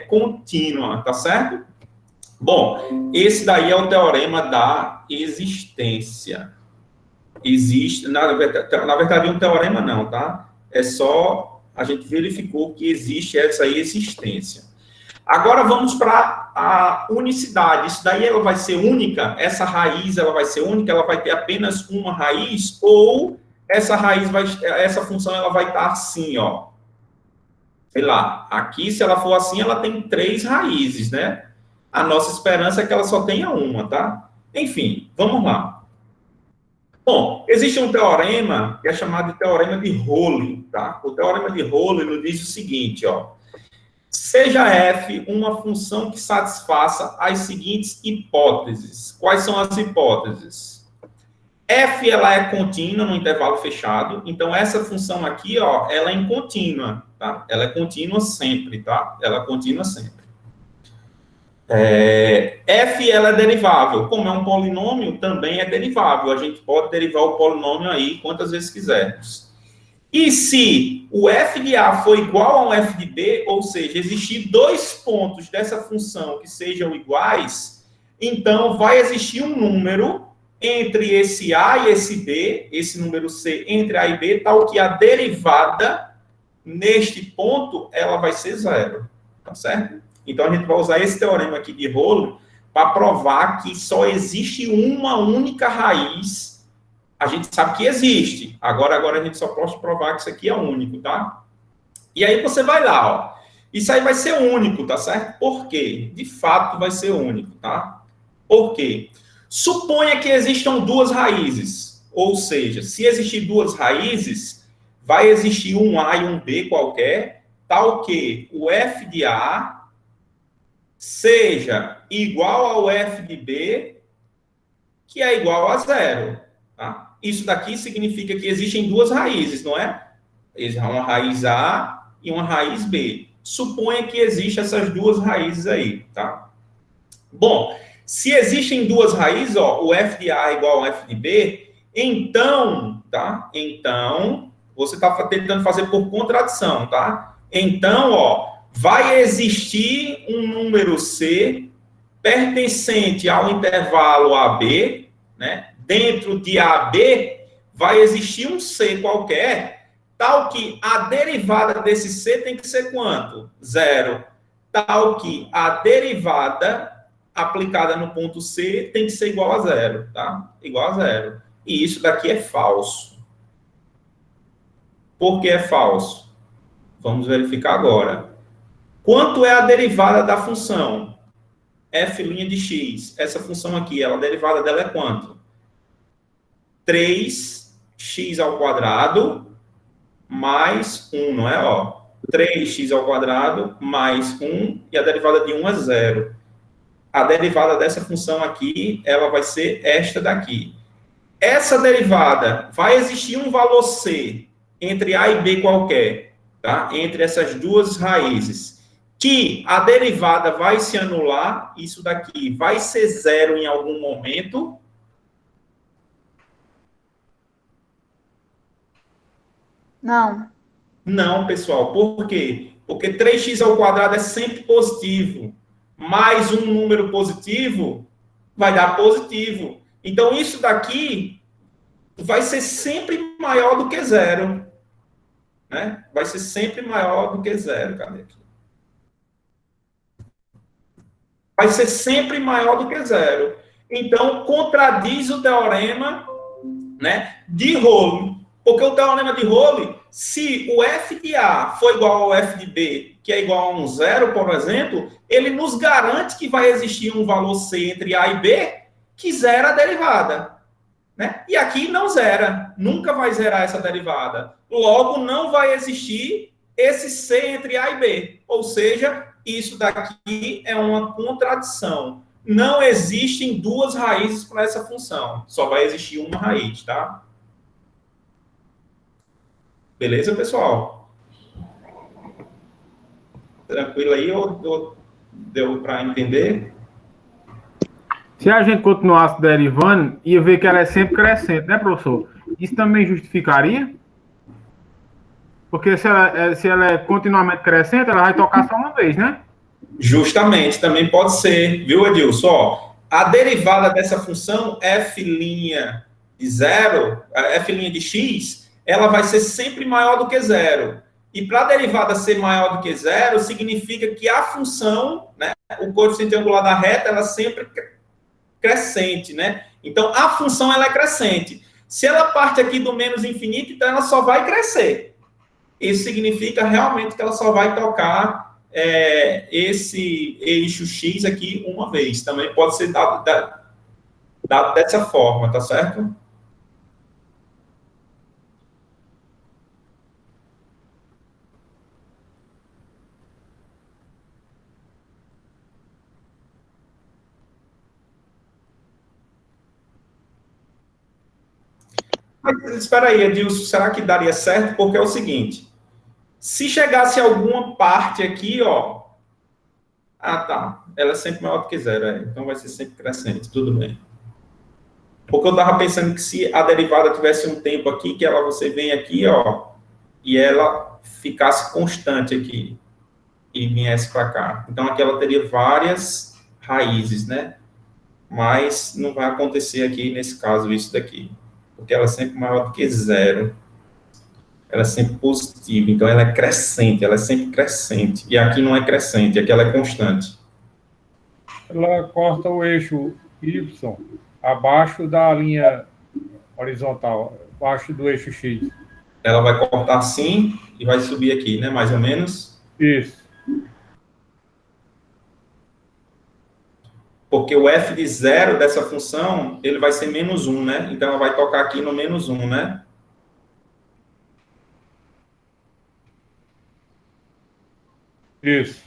contínua, tá certo? Bom, esse daí é o teorema da existência. Existe, na verdade, um teorema não, tá? É só, a gente verificou que existe essa existência. Agora vamos para a unicidade. Isso daí ela vai ser única? Essa raiz ela vai ser única? Ela vai ter apenas uma raiz? Ou essa raiz essa função ela vai estar assim, ó? Sei lá, aqui se ela for assim, ela tem 3 raízes, né? A nossa esperança é que ela só tenha uma, tá? Enfim, vamos lá. Bom, existe um teorema que é chamado de teorema de Rowley, tá? O teorema de Rowley nos diz o seguinte, ó. Seja f uma função que satisfaça as seguintes hipóteses. Quais são as hipóteses? F, ela é contínua no intervalo fechado. Então, essa função aqui, ó, ela é incontínua, tá? Ela é contínua sempre, tá? Ela é contínua sempre. F ela é derivável. Como é um polinômio, também é derivável. A gente pode derivar o polinômio aí quantas vezes quisermos. E se o f de A for igual a um f de B, ou seja, existir dois pontos dessa função que sejam iguais, então vai existir um número entre esse A e esse B, esse número C entre A e B, tal que a derivada neste ponto, ela vai ser zero. Tá certo? Então, a gente vai usar esse teorema aqui de Rolo para provar que só existe uma única raiz. A gente sabe que existe. Agora a gente só pode provar que isso aqui é único, tá? E aí você vai lá, ó. Isso aí vai ser único, tá certo? Por quê? De fato vai ser único, tá? Por quê? Suponha que existam duas raízes. Ou seja, se existir duas raízes, vai existir um A e um B qualquer, tal que o f de A seja igual ao f de B, que é igual a zero. Tá? Isso daqui significa que existem duas raízes, não é? Existe uma raiz A e uma raiz B. Suponha que existem essas duas raízes aí, tá? Bom, se existem duas raízes, ó, o f de A é igual ao f de B, então, tá? Então, você está tentando fazer por contradição, tá? Então, ó, vai existir um número C pertencente ao intervalo AB, né? Dentro de AB vai existir um C qualquer, tal que a derivada desse C tem que ser quanto? Zero. Tal que a derivada aplicada no ponto C tem que ser igual a zero, tá? Igual a zero. E isso daqui é falso. Por que é falso? Vamos verificar agora. Quanto é a derivada da função? F' de x. Essa função aqui, a derivada dela é quanto? 3x ao quadrado mais 1, não é? Ó, 3x ao quadrado mais 1, e a derivada de 1 é 0. A derivada dessa função aqui, ela vai ser esta daqui. Essa derivada, vai existir um valor C entre A e B qualquer, tá? Entre essas duas raízes, que a derivada vai se anular, isso daqui vai ser zero em algum momento. Não. Não, pessoal, por quê? Porque 3x ao quadrado é sempre positivo, mais um número positivo vai dar positivo. Então, isso daqui vai ser sempre maior do que zero. Né? Vai ser sempre maior do que zero. Cadê aqui? Vai ser sempre maior do que zero. Então, contradiz o teorema, né, de Rolo. Porque o teorema de Rolo, se o f de A for igual ao f de B, que é igual a um zero, por exemplo, ele nos garante que vai existir um valor C entre A e B que zera a derivada. Né? E aqui não zera. Nunca vai zerar essa derivada. Logo, não vai existir esse C entre A e B. Ou seja, isso daqui é uma contradição. Não existem duas raízes para essa função. Só vai existir uma raiz, tá? Beleza, pessoal? Tranquilo aí ou deu para entender? Se a gente continuasse derivando, ia ver que ela é sempre crescente, né, professor? Isso também justificaria? Porque se ela é continuamente crescente, ela vai tocar só uma vez, né? Justamente, também pode ser, viu, Edilson? Ó, a derivada dessa função f' de zero, f' de x, ela vai ser sempre maior do que zero. E para a derivada ser maior do que zero, significa que a função, né, o coeficiente angular da reta, ela sempre crescente, né? Então, a função, ela é crescente. Se ela parte aqui do menos infinito, então ela só vai crescer. Isso significa realmente que ela só vai tocar esse eixo X aqui uma vez. Também pode ser dado dessa forma, tá certo? Mas espera aí, Edilson, será que daria certo? Porque é o seguinte, se chegasse alguma parte aqui, ó, Ah, tá. Ela é sempre maior do que zero, então vai ser sempre crescente, tudo bem. Porque eu estava pensando que se a derivada tivesse um tempo aqui, que você vem aqui, ó, e ela ficasse constante aqui, e viesse para cá. Então, aqui ela teria várias raízes, né? Mas não vai acontecer aqui, nesse caso, isso daqui. Porque ela é sempre maior do que zero. Ela é sempre positiva, então ela é crescente, ela é sempre crescente. E aqui não é crescente, aqui ela é constante. Ela corta o eixo Y abaixo da linha horizontal, abaixo do eixo X. Ela vai cortar assim e vai subir aqui, né? Mais ou menos. Isso. Porque o f de zero dessa função, ele vai ser menos 1, né? Então, ela vai tocar aqui no menos 1, né? Isso.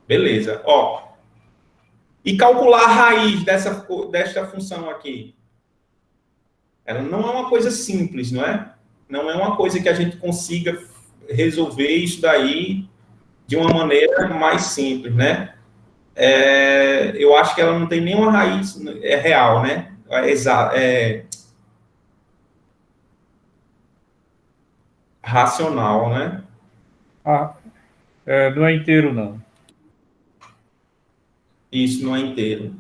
Beleza. Ó. E calcular a raiz desta função aqui? Ela não é uma coisa simples, não é? Não é uma coisa que a gente consiga resolver isso daí de uma maneira mais simples, né? Eu acho que ela não tem nenhuma raiz real, né? Racional, né? Não é inteiro, não. Isso não é inteiro.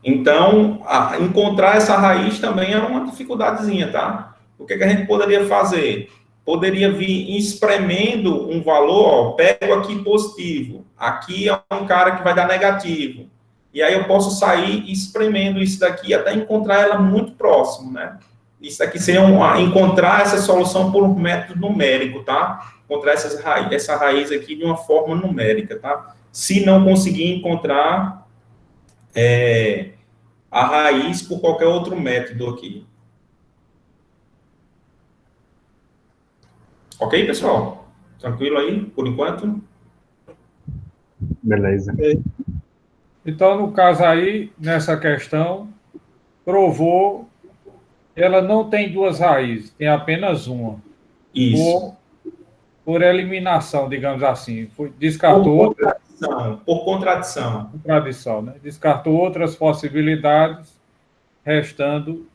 Então, encontrar essa raiz também é uma dificuldadezinha, tá? O que a gente poderia fazer? Poderia vir espremendo um valor, ó, pego aqui positivo, aqui é um cara que vai dar negativo, e aí eu posso sair espremendo isso daqui até encontrar ela muito próximo, né? Isso aqui seria encontrar essa solução por um método numérico, tá? Encontrar essa raiz aqui de uma forma numérica, tá? Se não conseguir encontrar a raiz por qualquer outro método aqui. Ok, pessoal? Tranquilo aí, por enquanto? Beleza. Então, no caso aí, nessa questão, provou que ela não tem duas raízes, tem apenas uma. Isso. Por eliminação, digamos assim. Descartou por contradição. Contradição, né? Descartou outras possibilidades, restando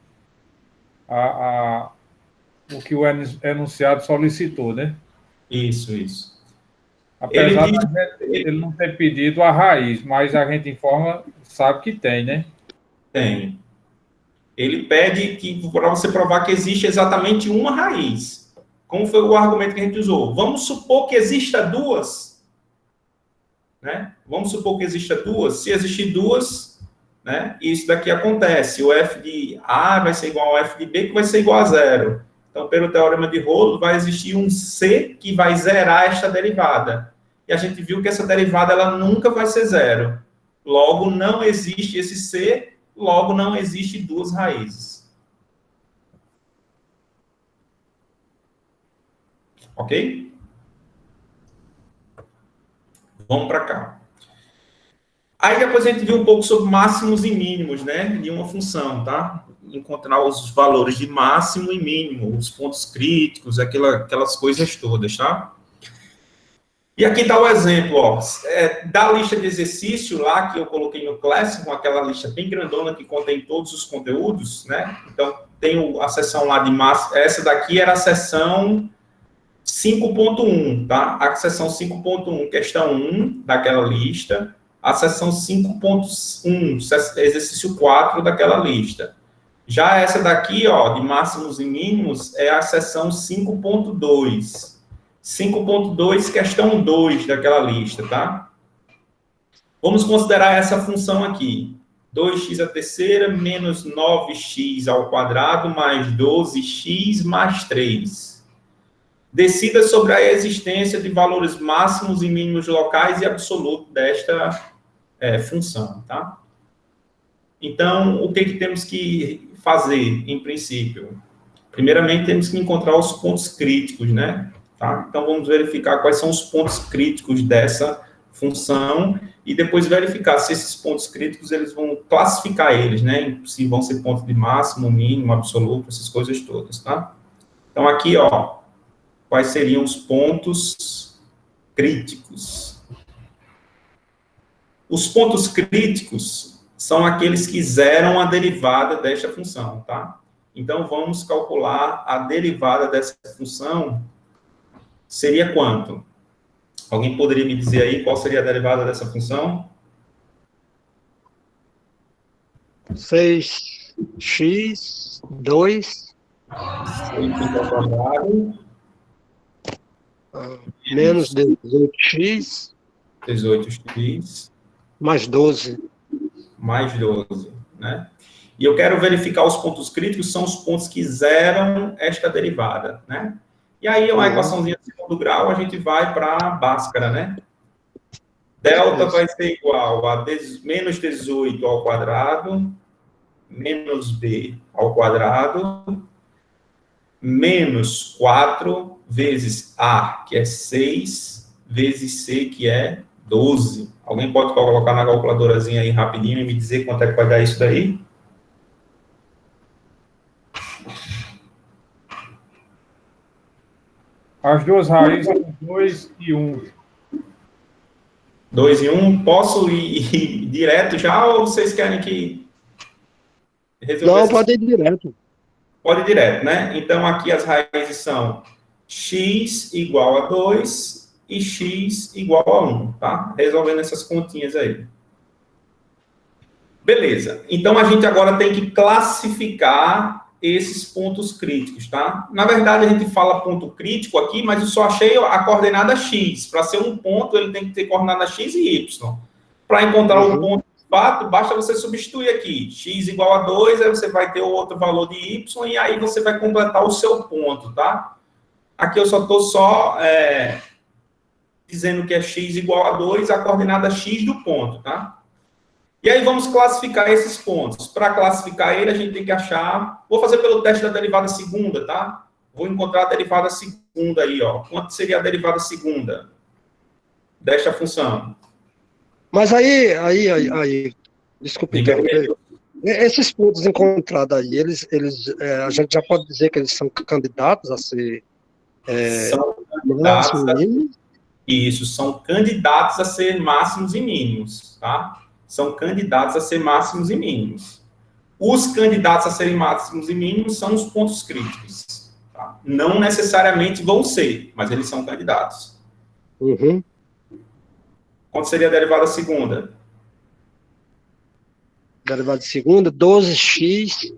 o que o enunciado solicitou, né? Isso. Apesar de ele não ter pedido a raiz, mas a gente sabe que tem, né? Tem. Ele pede para você provar que existe exatamente uma raiz. Como foi o argumento que a gente usou? Vamos supor que exista duas, né? Vamos supor que exista duas. Se existir duas, né? Isso daqui acontece. O f de A vai ser igual ao f de B, que vai ser igual a zero. Então, pelo teorema de Rolo, vai existir um C que vai zerar esta derivada. E a gente viu que essa derivada ela nunca vai ser zero. Logo, não existe esse C, logo não existe duas raízes. Ok? Vamos para cá. Aí depois a gente viu um pouco sobre máximos e mínimos, né? De uma função, tá? Encontrar os valores de máximo e mínimo, os pontos críticos, aquelas coisas todas, tá? E aqui está o exemplo, ó, da lista de exercício lá que eu coloquei no Classroom, aquela lista bem grandona que contém todos os conteúdos, né? Então, tem a seção lá de máximo, essa daqui era a seção 5.1, tá? A seção 5.1, questão 1 daquela lista, a seção 5.1, exercício 4 daquela lista. Já essa daqui, ó, de máximos e mínimos, é a seção 5.2. 5.2, questão 2 daquela lista, tá? Vamos considerar essa função aqui. 2x à terceira menos 9x ao quadrado mais 12x mais 3. Decida sobre a existência de valores máximos e mínimos locais e absolutos desta função, tá? Então, o que temos que fazer, em princípio? Primeiramente, temos que encontrar os pontos críticos, né? Tá? Então, vamos verificar quais são os pontos críticos dessa função e depois verificar se esses pontos críticos, eles vão classificar eles, né? Se vão ser pontos de máximo, mínimo, absoluto, essas coisas todas, tá? Então, aqui, ó, quais seriam os pontos críticos? Os pontos críticos são aqueles que zeram a derivada desta função, tá? Então, vamos calcular a derivada dessa função. Seria quanto? Alguém poderia me dizer aí qual seria a derivada dessa função? 6x, 2, 6x ao quadrado, menos 18x, 18x, mais 12. mais 12, né? E eu quero verificar os pontos críticos, são os pontos que zeram esta derivada, né? E aí, uma equaçãozinha de segundo grau, a gente vai para a Bhaskara, né? Delta vai ser igual a menos 18 ao quadrado, menos b ao quadrado, menos 4 vezes a, que é 6, vezes c, que é 12. Alguém pode colocar na calculadorazinha aí rapidinho e me dizer quanto é que vai dar isso daí? As duas raízes são 2 e 1. 2 e 1. Posso ir direto já ou vocês querem que resolver? Não, pode ir direto. Pode ir direto, né? Então, aqui as raízes são x igual a 2 e x igual a 1, tá? Resolvendo essas continhas aí. Beleza. Então, a gente agora tem que classificar esses pontos críticos, tá? Na verdade, a gente fala ponto crítico aqui, mas eu só achei a coordenada x. Para ser um ponto, ele tem que ter coordenada x e y. Para encontrar um ponto de fato, basta você substituir aqui. X igual a 2, aí você vai ter o outro valor de y, e aí você vai completar o seu ponto, tá? Aqui eu só estou dizendo que é x igual a 2, a coordenada x do ponto, tá? E aí vamos classificar esses pontos. Para classificar ele, a gente tem que achar... Vou fazer pelo teste da derivada segunda, tá? Vou encontrar a derivada segunda aí, ó. Quanto seria a derivada segunda desta função? Mas aí, desculpe interromper. Esses pontos encontrados aí, a gente já pode dizer que eles são candidatos a ser... são candidatos Isso, são candidatos a ser máximos e mínimos, tá? São candidatos a ser máximos e mínimos. Os candidatos a serem máximos e mínimos são os pontos críticos. Tá? Não necessariamente vão ser, mas eles são candidatos. Uhum. Quanto seria a derivada segunda? Derivada segunda, 12x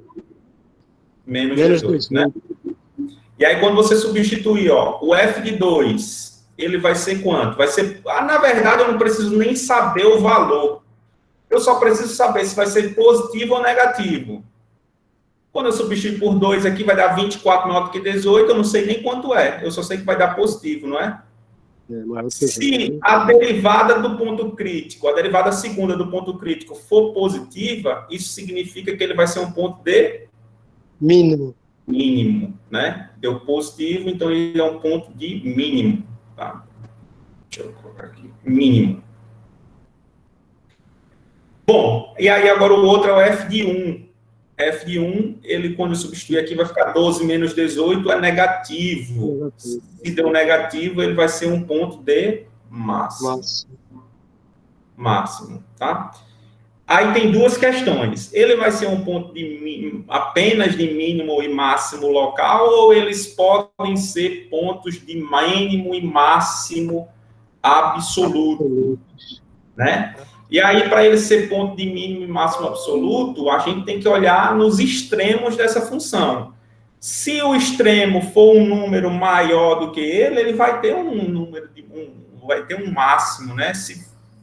menos 18, né? E aí, quando você substituir, ó, o f de 2, ele vai ser quanto? Vai ser... na verdade, eu não preciso nem saber o valor. Eu só preciso saber se vai ser positivo ou negativo. Quando eu substituir por 2 aqui, vai dar 24 maior do que 18, eu não sei nem quanto é. Eu só sei que vai dar positivo, não é? Se a derivada do ponto crítico, a derivada segunda do ponto crítico for positiva, isso significa que ele vai ser um ponto de... mínimo, né? Deu positivo, então ele é um ponto de mínimo, tá? Deixa eu colocar aqui. Mínimo. Bom, e aí agora o outro é o f de 1. F de 1, ele quando eu substituir aqui vai ficar 12 menos 18, é negativo. Se deu negativo, ele vai ser um ponto de máximo. Máximo, tá? Aí tem duas questões. Ele vai ser um ponto apenas de mínimo e máximo local, ou eles podem ser pontos de mínimo e máximo absoluto, né? E aí, para ele ser ponto de mínimo e máximo absoluto, a gente tem que olhar nos extremos dessa função. Se o extremo for um número maior do que ele vai ter vai ter um máximo, né?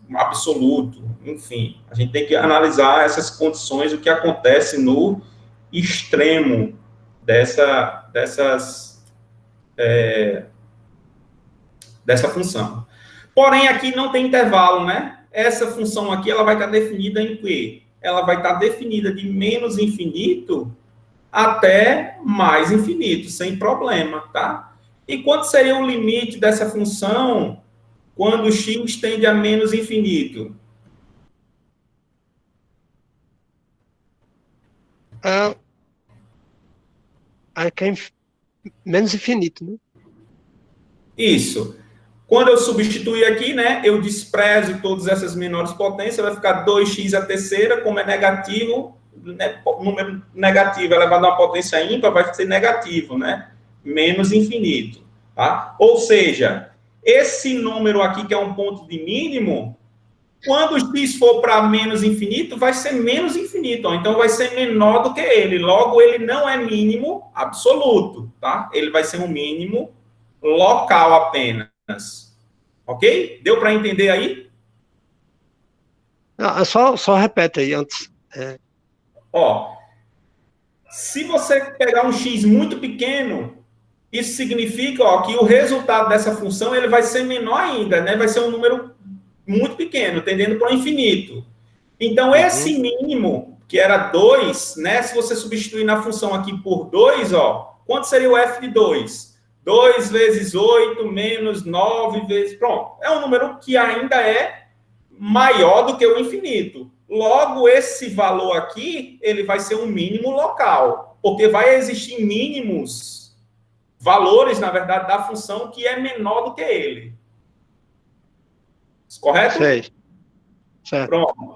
Um absoluto, enfim. A gente tem que analisar essas condições, o que acontece no extremo dessa função. Porém, aqui não tem intervalo, né? Essa função aqui, ela vai estar definida em quê? Ela vai estar definida de menos infinito até mais infinito, sem problema, tá? E quanto seria o limite dessa função quando x tende a menos infinito? Aí que é menos infinito, né? Isso. Quando eu substituir aqui, né, eu desprezo todas essas menores potências, vai ficar 2x a terceira, como é negativo, né, número negativo elevado a uma potência ímpar vai ser negativo, né? Menos infinito, tá? Ou seja, esse número aqui, que é um ponto de mínimo, quando o x for para menos infinito, vai ser menos infinito, ó. Então vai ser menor do que ele. Logo, ele não é mínimo absoluto, tá? Ele vai ser um mínimo local apenas. Ok? Deu para entender aí? Não, só repete aí antes. Ó, se você pegar um x muito pequeno, isso significa, ó, que o resultado dessa função ele vai ser menor ainda, né? Vai ser um número muito pequeno, tendendo para o infinito. Então, esse mínimo, que era 2, né? Se você substituir na função aqui por 2, ó, quanto seria o f de 2? 2 vezes 8 menos 9 vezes... Pronto. É um número que ainda é maior do que o infinito. Logo, esse valor aqui, ele vai ser um mínimo local, porque vai existir mínimos, valores, na verdade, da função que é menor do que ele. Correto? Sei. Certo. Pronto.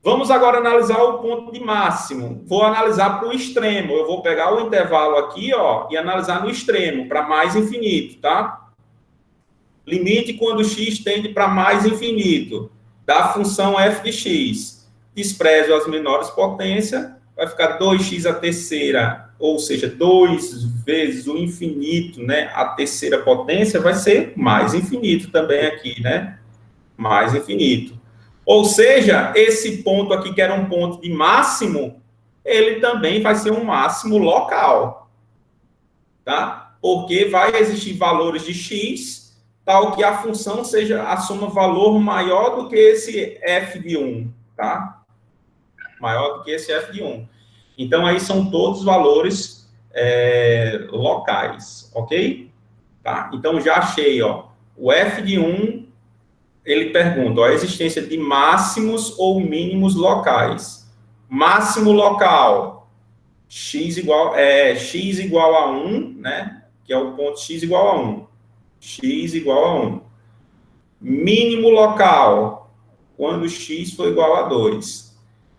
Vamos agora analisar o ponto de máximo. Vou analisar para o extremo. Eu vou pegar o intervalo aqui, ó, e analisar no extremo, para mais infinito, tá? Limite quando x tende para mais infinito da função f de x. Desprezo as menores potências, vai ficar 2x a terceira, ou seja, 2 vezes o infinito, né? A terceira potência vai ser mais infinito também aqui, né? Mais infinito. Ou seja, esse ponto aqui, que era um ponto de máximo, ele também vai ser um máximo local. Tá? Porque vai existir valores de x, tal que a função assuma valor maior do que esse f de 1. Tá? Maior do que esse f de 1. Então, aí são todos valores locais. Ok? Tá? Então, já achei, ó, o f de 1... Ele pergunta, ó, a existência de máximos ou mínimos locais. Máximo local, x igual a 1, né? Que é o ponto x igual a 1. X igual a 1. Mínimo local, quando x for igual a 2.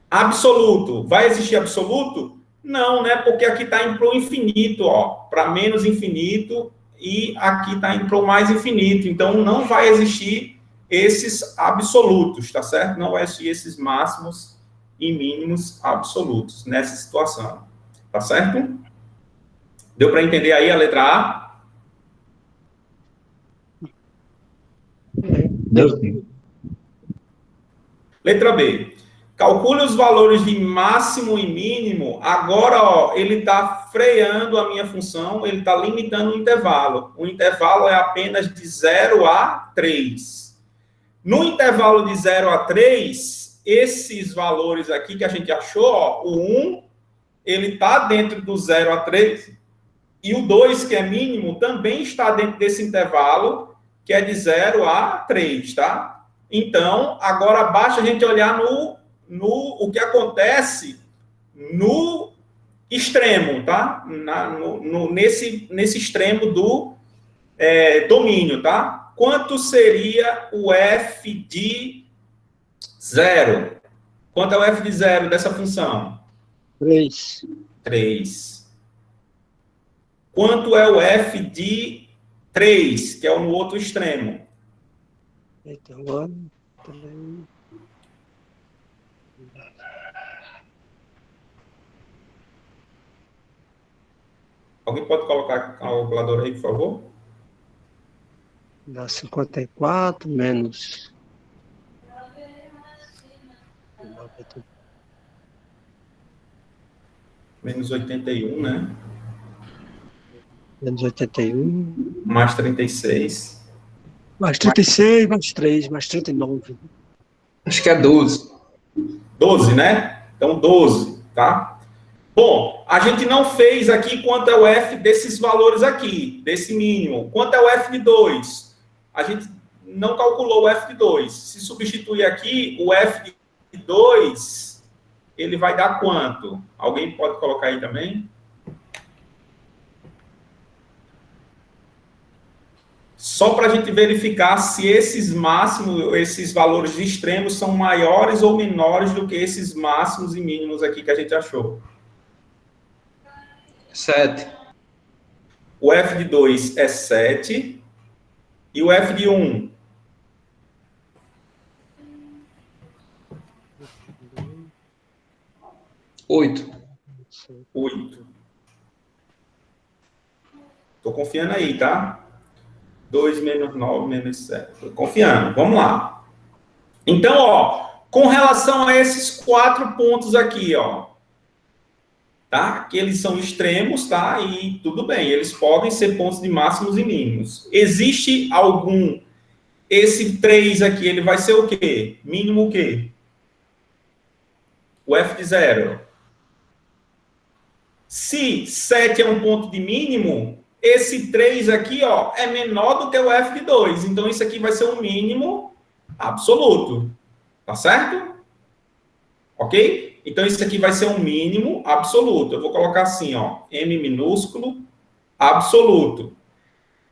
Absoluto, vai existir absoluto? Não, né? Porque aqui está indo para o infinito, ó. Para menos infinito, e aqui está indo para o mais infinito. Então, não vai existir esses absolutos, tá certo? Não vai existir esses máximos e mínimos absolutos nessa situação, tá certo? Deu para entender aí a letra A? Deu sim. Letra B. Calcule os valores de máximo e mínimo. Agora, ó, ele está freando a minha função, ele está limitando o intervalo. O intervalo é apenas de 0 a 3. No intervalo de 0 a 3, esses valores aqui que a gente achou, ó, o 1, ele está dentro do 0 a 3, e o 2, que é mínimo, também está dentro desse intervalo, que é de 0 a 3, tá? Então, agora basta a gente olhar o que acontece no extremo, tá? Nesse extremo do domínio, tá? Quanto seria o f de 0? Quanto é o f de 0 dessa função? 3. 3. Quanto é o f de 3, que é no outro extremo? Então, agora... Alguém pode colocar a calculadora aí, por favor? Dá 54 menos... Menos 81, né? Menos 81. Mais 36. Mais 36, mais 3, mais 39. Acho que é 12. 12, né? Então, 12, tá? Bom, a gente não fez aqui quanto é o f desses valores aqui, desse mínimo. Quanto é o f de 2? A gente não calculou o f de 2. Se substituir aqui, o f de 2, ele vai dar quanto? Alguém pode colocar aí também? Só para a gente verificar se esses máximos, esses valores extremos são maiores ou menores do que esses máximos e mínimos aqui que a gente achou. 7. O f de 2 é 7 e o f de 1? 8. 8. Estou confiando aí, tá? 2 menos 9 menos 7. Estou confiando. Vamos lá. Então, ó, com relação a esses 4 pontos aqui, ó, tá? Que eles são extremos, tá? E tudo bem, eles podem ser pontos de máximos e mínimos. Existe algum... Esse 3 aqui, ele vai ser o quê? Mínimo o quê? O f de 0. Se 7 é um ponto de mínimo, esse 3 aqui, ó, é menor do que o f de 2. Então, isso aqui vai ser um mínimo absoluto. Tá certo? Ok? Então, isso aqui vai ser um mínimo absoluto. Eu vou colocar assim, ó, m minúsculo, absoluto.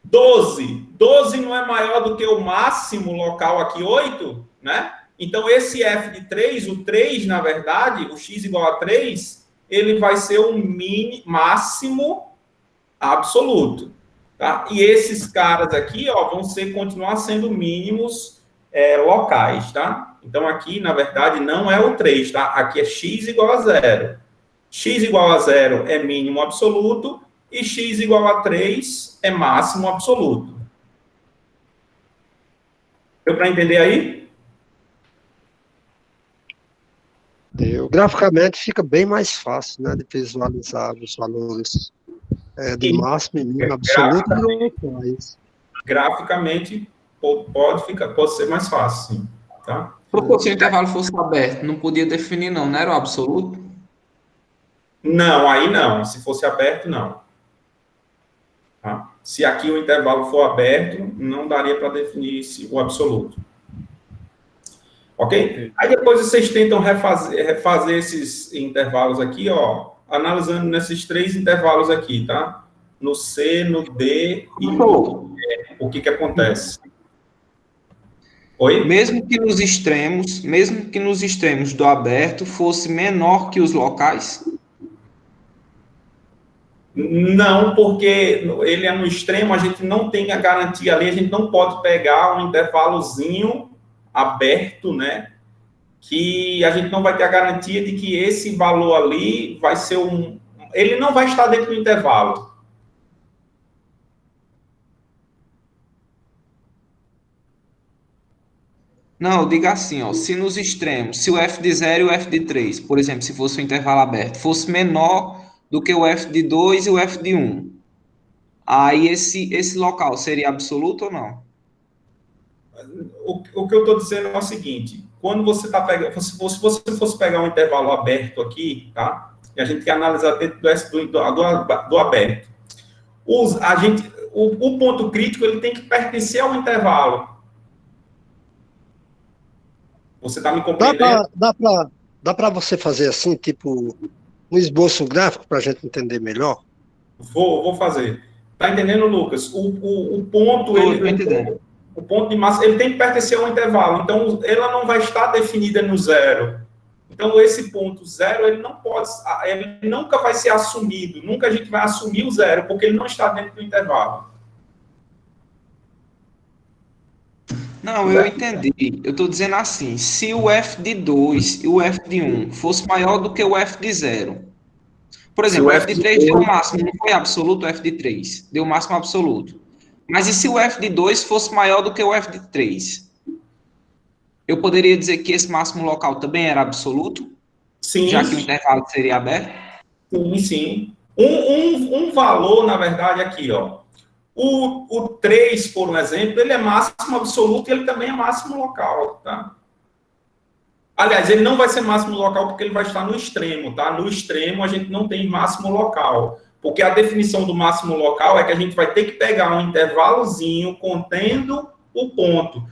12. 12 não é maior do que o máximo local aqui, 8, né? Então, esse f de 3, o 3, na verdade, o x igual a 3, ele vai ser um máximo absoluto, tá? E esses caras aqui, ó, vão continuar sendo mínimos locais, tá? Então, aqui, na verdade, não é o 3, tá? Aqui é x igual a 0. X igual a 0 é mínimo absoluto e x igual a 3 é máximo absoluto. Deu para entender aí? Deu. Graficamente fica bem mais fácil, né, de visualizar os valores de máximo e mínimo absoluto e locais. Graficamente pode ser mais fácil, sim, tá? Se o intervalo fosse aberto, não podia definir, não era o absoluto? Não, aí não. Se fosse aberto, não. Tá? Se aqui o intervalo for aberto, não daria para definir o absoluto. Ok? Aí depois vocês tentam refazer esses intervalos aqui, ó, analisando nesses 3 intervalos aqui, tá? No C, no D e no E. O que acontece? Oi? Mesmo que nos extremos do aberto fosse menor que os locais? Não, porque ele é no extremo, a gente não tem a garantia ali, a gente não pode pegar um intervalozinho aberto, né? Que a gente não vai ter a garantia de que esse valor ali vai ser ele não vai estar dentro do intervalo. Não, diga assim, ó, se nos extremos, se o f de 0 e o f de 3, por exemplo, se fosse um intervalo aberto, fosse menor do que o f de 2 e o f de 1, aí esse local seria absoluto ou não? O que eu estou dizendo é o seguinte, quando você está pegando, se você fosse pegar um intervalo aberto aqui, tá? E a gente quer analisar dentro do aberto. O ponto crítico, ele tem que pertencer ao intervalo. Você está me compreendendo? Dá para você fazer assim, tipo, um esboço gráfico para a gente entender melhor? Vou fazer. Tá entendendo, Lucas? O ponto, o ponto de massa, ele tem que pertencer ao intervalo. Então, ela não vai estar definida no 0. Então, esse ponto 0, ele nunca vai ser assumido. Nunca a gente vai assumir o 0, porque ele não está dentro do intervalo. Não, eu entendi. Eu estou dizendo assim, se o f de 2 e o f de 1 fosse maior do que o f de 0, por exemplo, o f de 3 deu o máximo, não foi absoluto o f de 3, deu o máximo absoluto. Mas e se o f de 2 fosse maior do que o f de 3? Eu poderia dizer que esse máximo local também era absoluto? Sim. Já que o intervalo seria aberto? Sim, sim. Um valor, na verdade, aqui, ó. O 3, por um exemplo, ele é máximo absoluto e ele também é máximo local, tá? Aliás, ele não vai ser máximo local porque ele vai estar no extremo, tá? No extremo, a gente não tem máximo local. Porque a definição do máximo local é que a gente vai ter que pegar um intervalozinho contendo o ponto.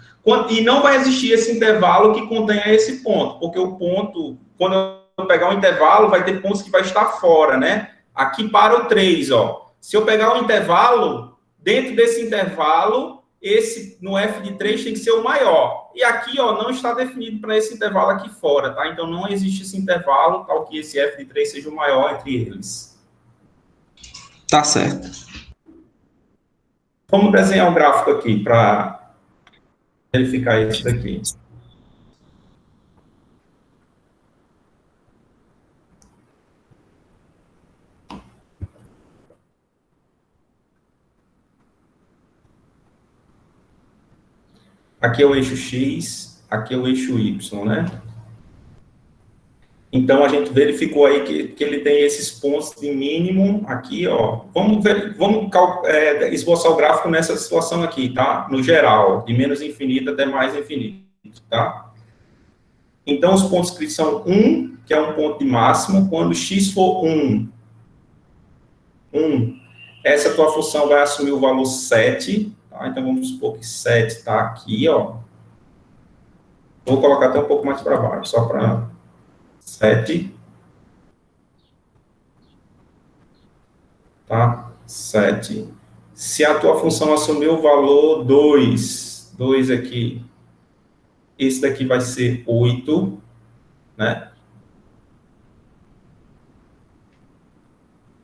E não vai existir esse intervalo que contenha esse ponto, porque o ponto, quando eu pegar um intervalo, vai ter pontos que vai estar fora, né? Aqui para o 3, ó. Se eu pegar um intervalo, dentro desse intervalo, no f de 3 tem que ser o maior. E aqui, ó, não está definido para esse intervalo aqui fora, tá? Então, não existe esse intervalo tal que esse f de 3 seja o maior entre eles. Tá certo. Vamos desenhar um gráfico aqui para verificar isso daqui. Aqui é o eixo X, aqui é o eixo Y, né? Então, a gente verificou aí que ele tem esses pontos de mínimo aqui, ó. Vamos esboçar o gráfico nessa situação aqui, tá? No geral, de menos infinito até mais infinito, tá? Então, os pontos críticos são 1, que é um ponto de máximo, quando x for 1. Essa tua função vai assumir o valor 7, tá? Então, vamos supor que 7 está aqui, ó. Vou colocar até um pouco mais para baixo, só para 7. Tá? 7. Se a tua função assumir o valor 2 aqui, esse daqui vai ser 8, né?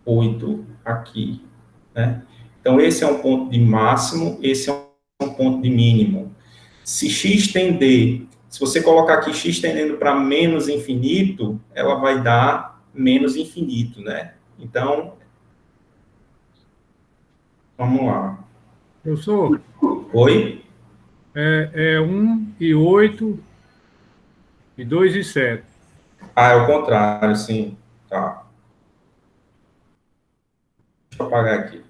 8 aqui, né? Então, esse é um ponto de máximo, esse é um ponto de mínimo. Se x tender, se você colocar aqui x tendendo para menos infinito, ela vai dar menos infinito, né? Então, vamos lá. Professor, Oi? é 1 e 8 e 2 e 7. Ah, é o contrário, sim. Tá. Deixa eu apagar aqui.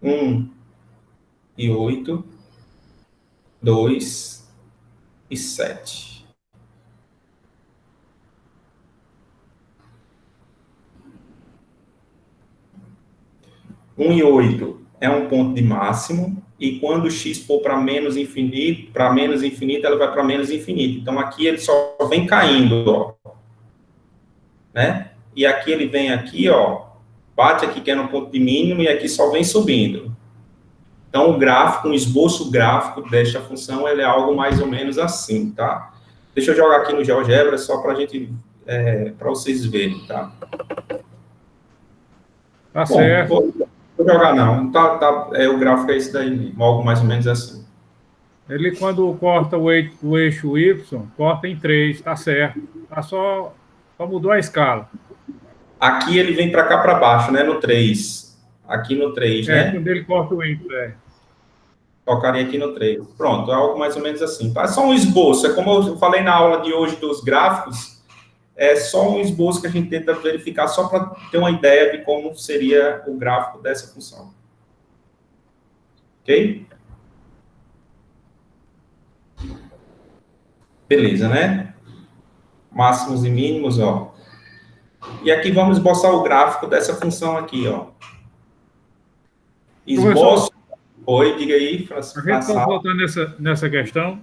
Um e 8, 2 e 7. Um e 8 é um ponto de máximo, e quando x for para menos infinito, ela vai para menos infinito. Então, aqui ele só vem caindo, ó. Né? E aqui ele vem aqui, ó, bate aqui que é no ponto de mínimo, e aqui só vem subindo. Então, o gráfico, um esboço gráfico desta função, ele é algo mais ou menos assim, tá? Deixa eu jogar aqui no GeoGebra, só para a gente, para vocês verem, tá? Tá certo. Vou jogar não, o gráfico é esse daí, algo mais ou menos assim. Ele, quando corta o eixo Y, corta em 3, tá certo. Tá só mudou a escala. Aqui ele vem para cá para baixo, né, no 3. Aqui no 3, né? Quando ele corta o Y, Tocaria aqui no 3. Pronto, é algo mais ou menos assim. Tá? É só um esboço, é como eu falei na aula de hoje dos gráficos, é só um esboço que a gente tenta verificar só para ter uma ideia de como seria o gráfico dessa função. Ok? Beleza, né? Máximos e mínimos, ó. E aqui vamos esboçar o gráfico dessa função aqui, ó. Esboço. Oi, diga aí, Francisco. A gente pode voltar nessa questão?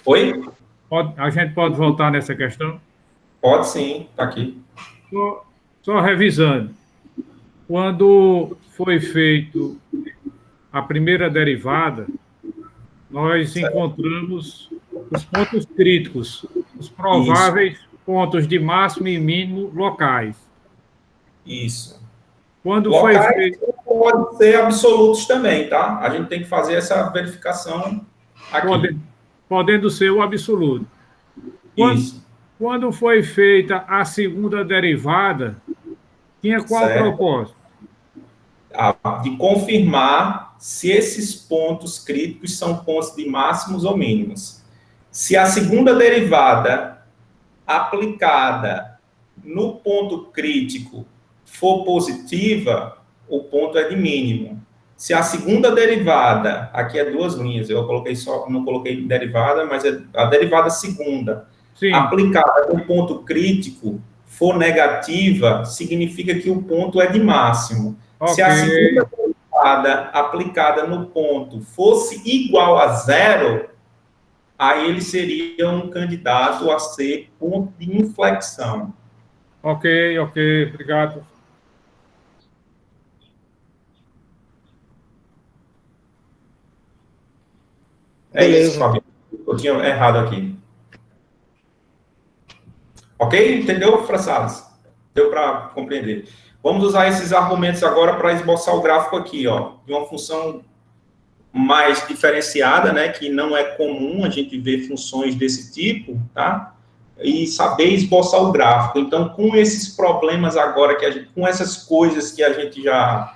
Oi? A gente pode voltar nessa questão? Pode sim, está aqui. Só revisando. Quando foi feito a primeira derivada, nós encontramos os pontos críticos, os prováveis pontos de máximo e mínimo locais. Isso. Quando locais foi feito... pode ser absolutos também, tá? A gente tem que fazer essa verificação aqui. Podendo ser o absoluto. Quando foi feita a segunda derivada, tinha qual propósito? De confirmar se esses pontos críticos são pontos de máximos ou mínimos. Se a segunda derivada aplicada no ponto crítico for positiva, o ponto é de mínimo. Se a segunda derivada, aqui é duas linhas, eu coloquei não coloquei derivada, mas é a derivada segunda, sim, aplicada no ponto crítico for negativa, significa que o ponto é de máximo. Okay. Se a segunda derivada aplicada no ponto fosse igual a 0, aí ele seria um candidato a ser ponto de inflexão. Ok, obrigado. É Beleza. isso, Fabio. Eu tinha errado aqui. Ok? Entendeu, François? Deu para compreender. Vamos usar esses argumentos agora para esboçar o gráfico aqui, ó, de uma função mais diferenciada, né, que não é comum a gente ver funções desse tipo, tá? E saber esboçar o gráfico. Então, com esses problemas agora, com essas coisas que a gente já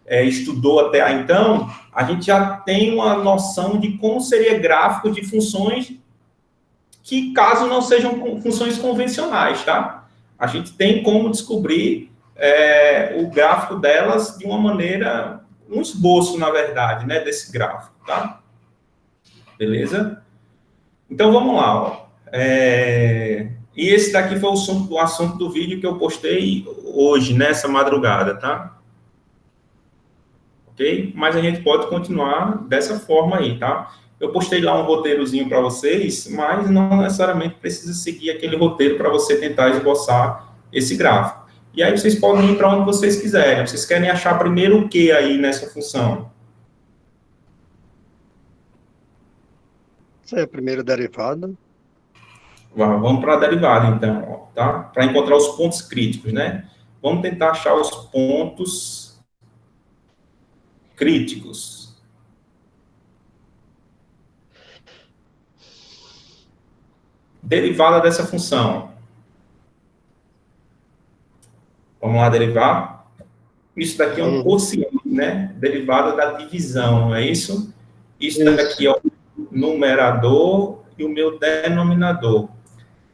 estudou até então, a gente já tem uma noção de como seria gráfico de funções que, caso não sejam funções convencionais, tá? A gente tem como descobrir o gráfico delas de uma maneira, um esboço, na verdade, né, desse gráfico, tá? Beleza? Então, vamos lá, ó. E esse daqui foi o assunto do vídeo que eu postei hoje, nessa madrugada, tá? Ok? Mas a gente pode continuar dessa forma aí, tá? Eu postei lá um roteirozinho para vocês, mas não necessariamente precisa seguir aquele roteiro para você tentar esboçar esse gráfico. E aí vocês podem ir para onde vocês quiserem. Vocês querem achar primeiro o que aí nessa função? Essa é a primeira derivada. Vamos para a derivada, então, ó, tá? Para encontrar os pontos críticos, né? Vamos tentar achar os pontos críticos. Derivada dessa função. Vamos lá derivar. Isso daqui é um quociente, né? Derivada da divisão, não é isso? Isso daqui é o numerador e o meu denominador.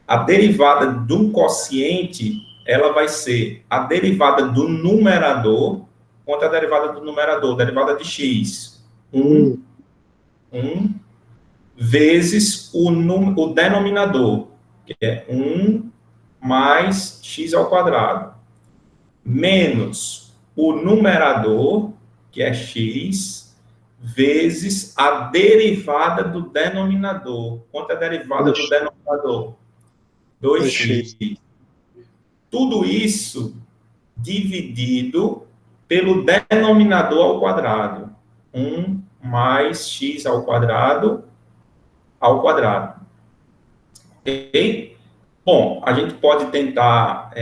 A derivada do quociente, ela vai ser a derivada do numerador contra a derivada do numerador, derivada de x. 1 vezes o denominador, que é 1 mais x ao quadrado, menos o numerador, que é x, vezes a derivada do denominador. Quanto é a derivada do denominador? 2x. Tudo isso dividido pelo denominador ao quadrado. 1 mais x ao quadrado, Ok? Bom, a gente pode tentar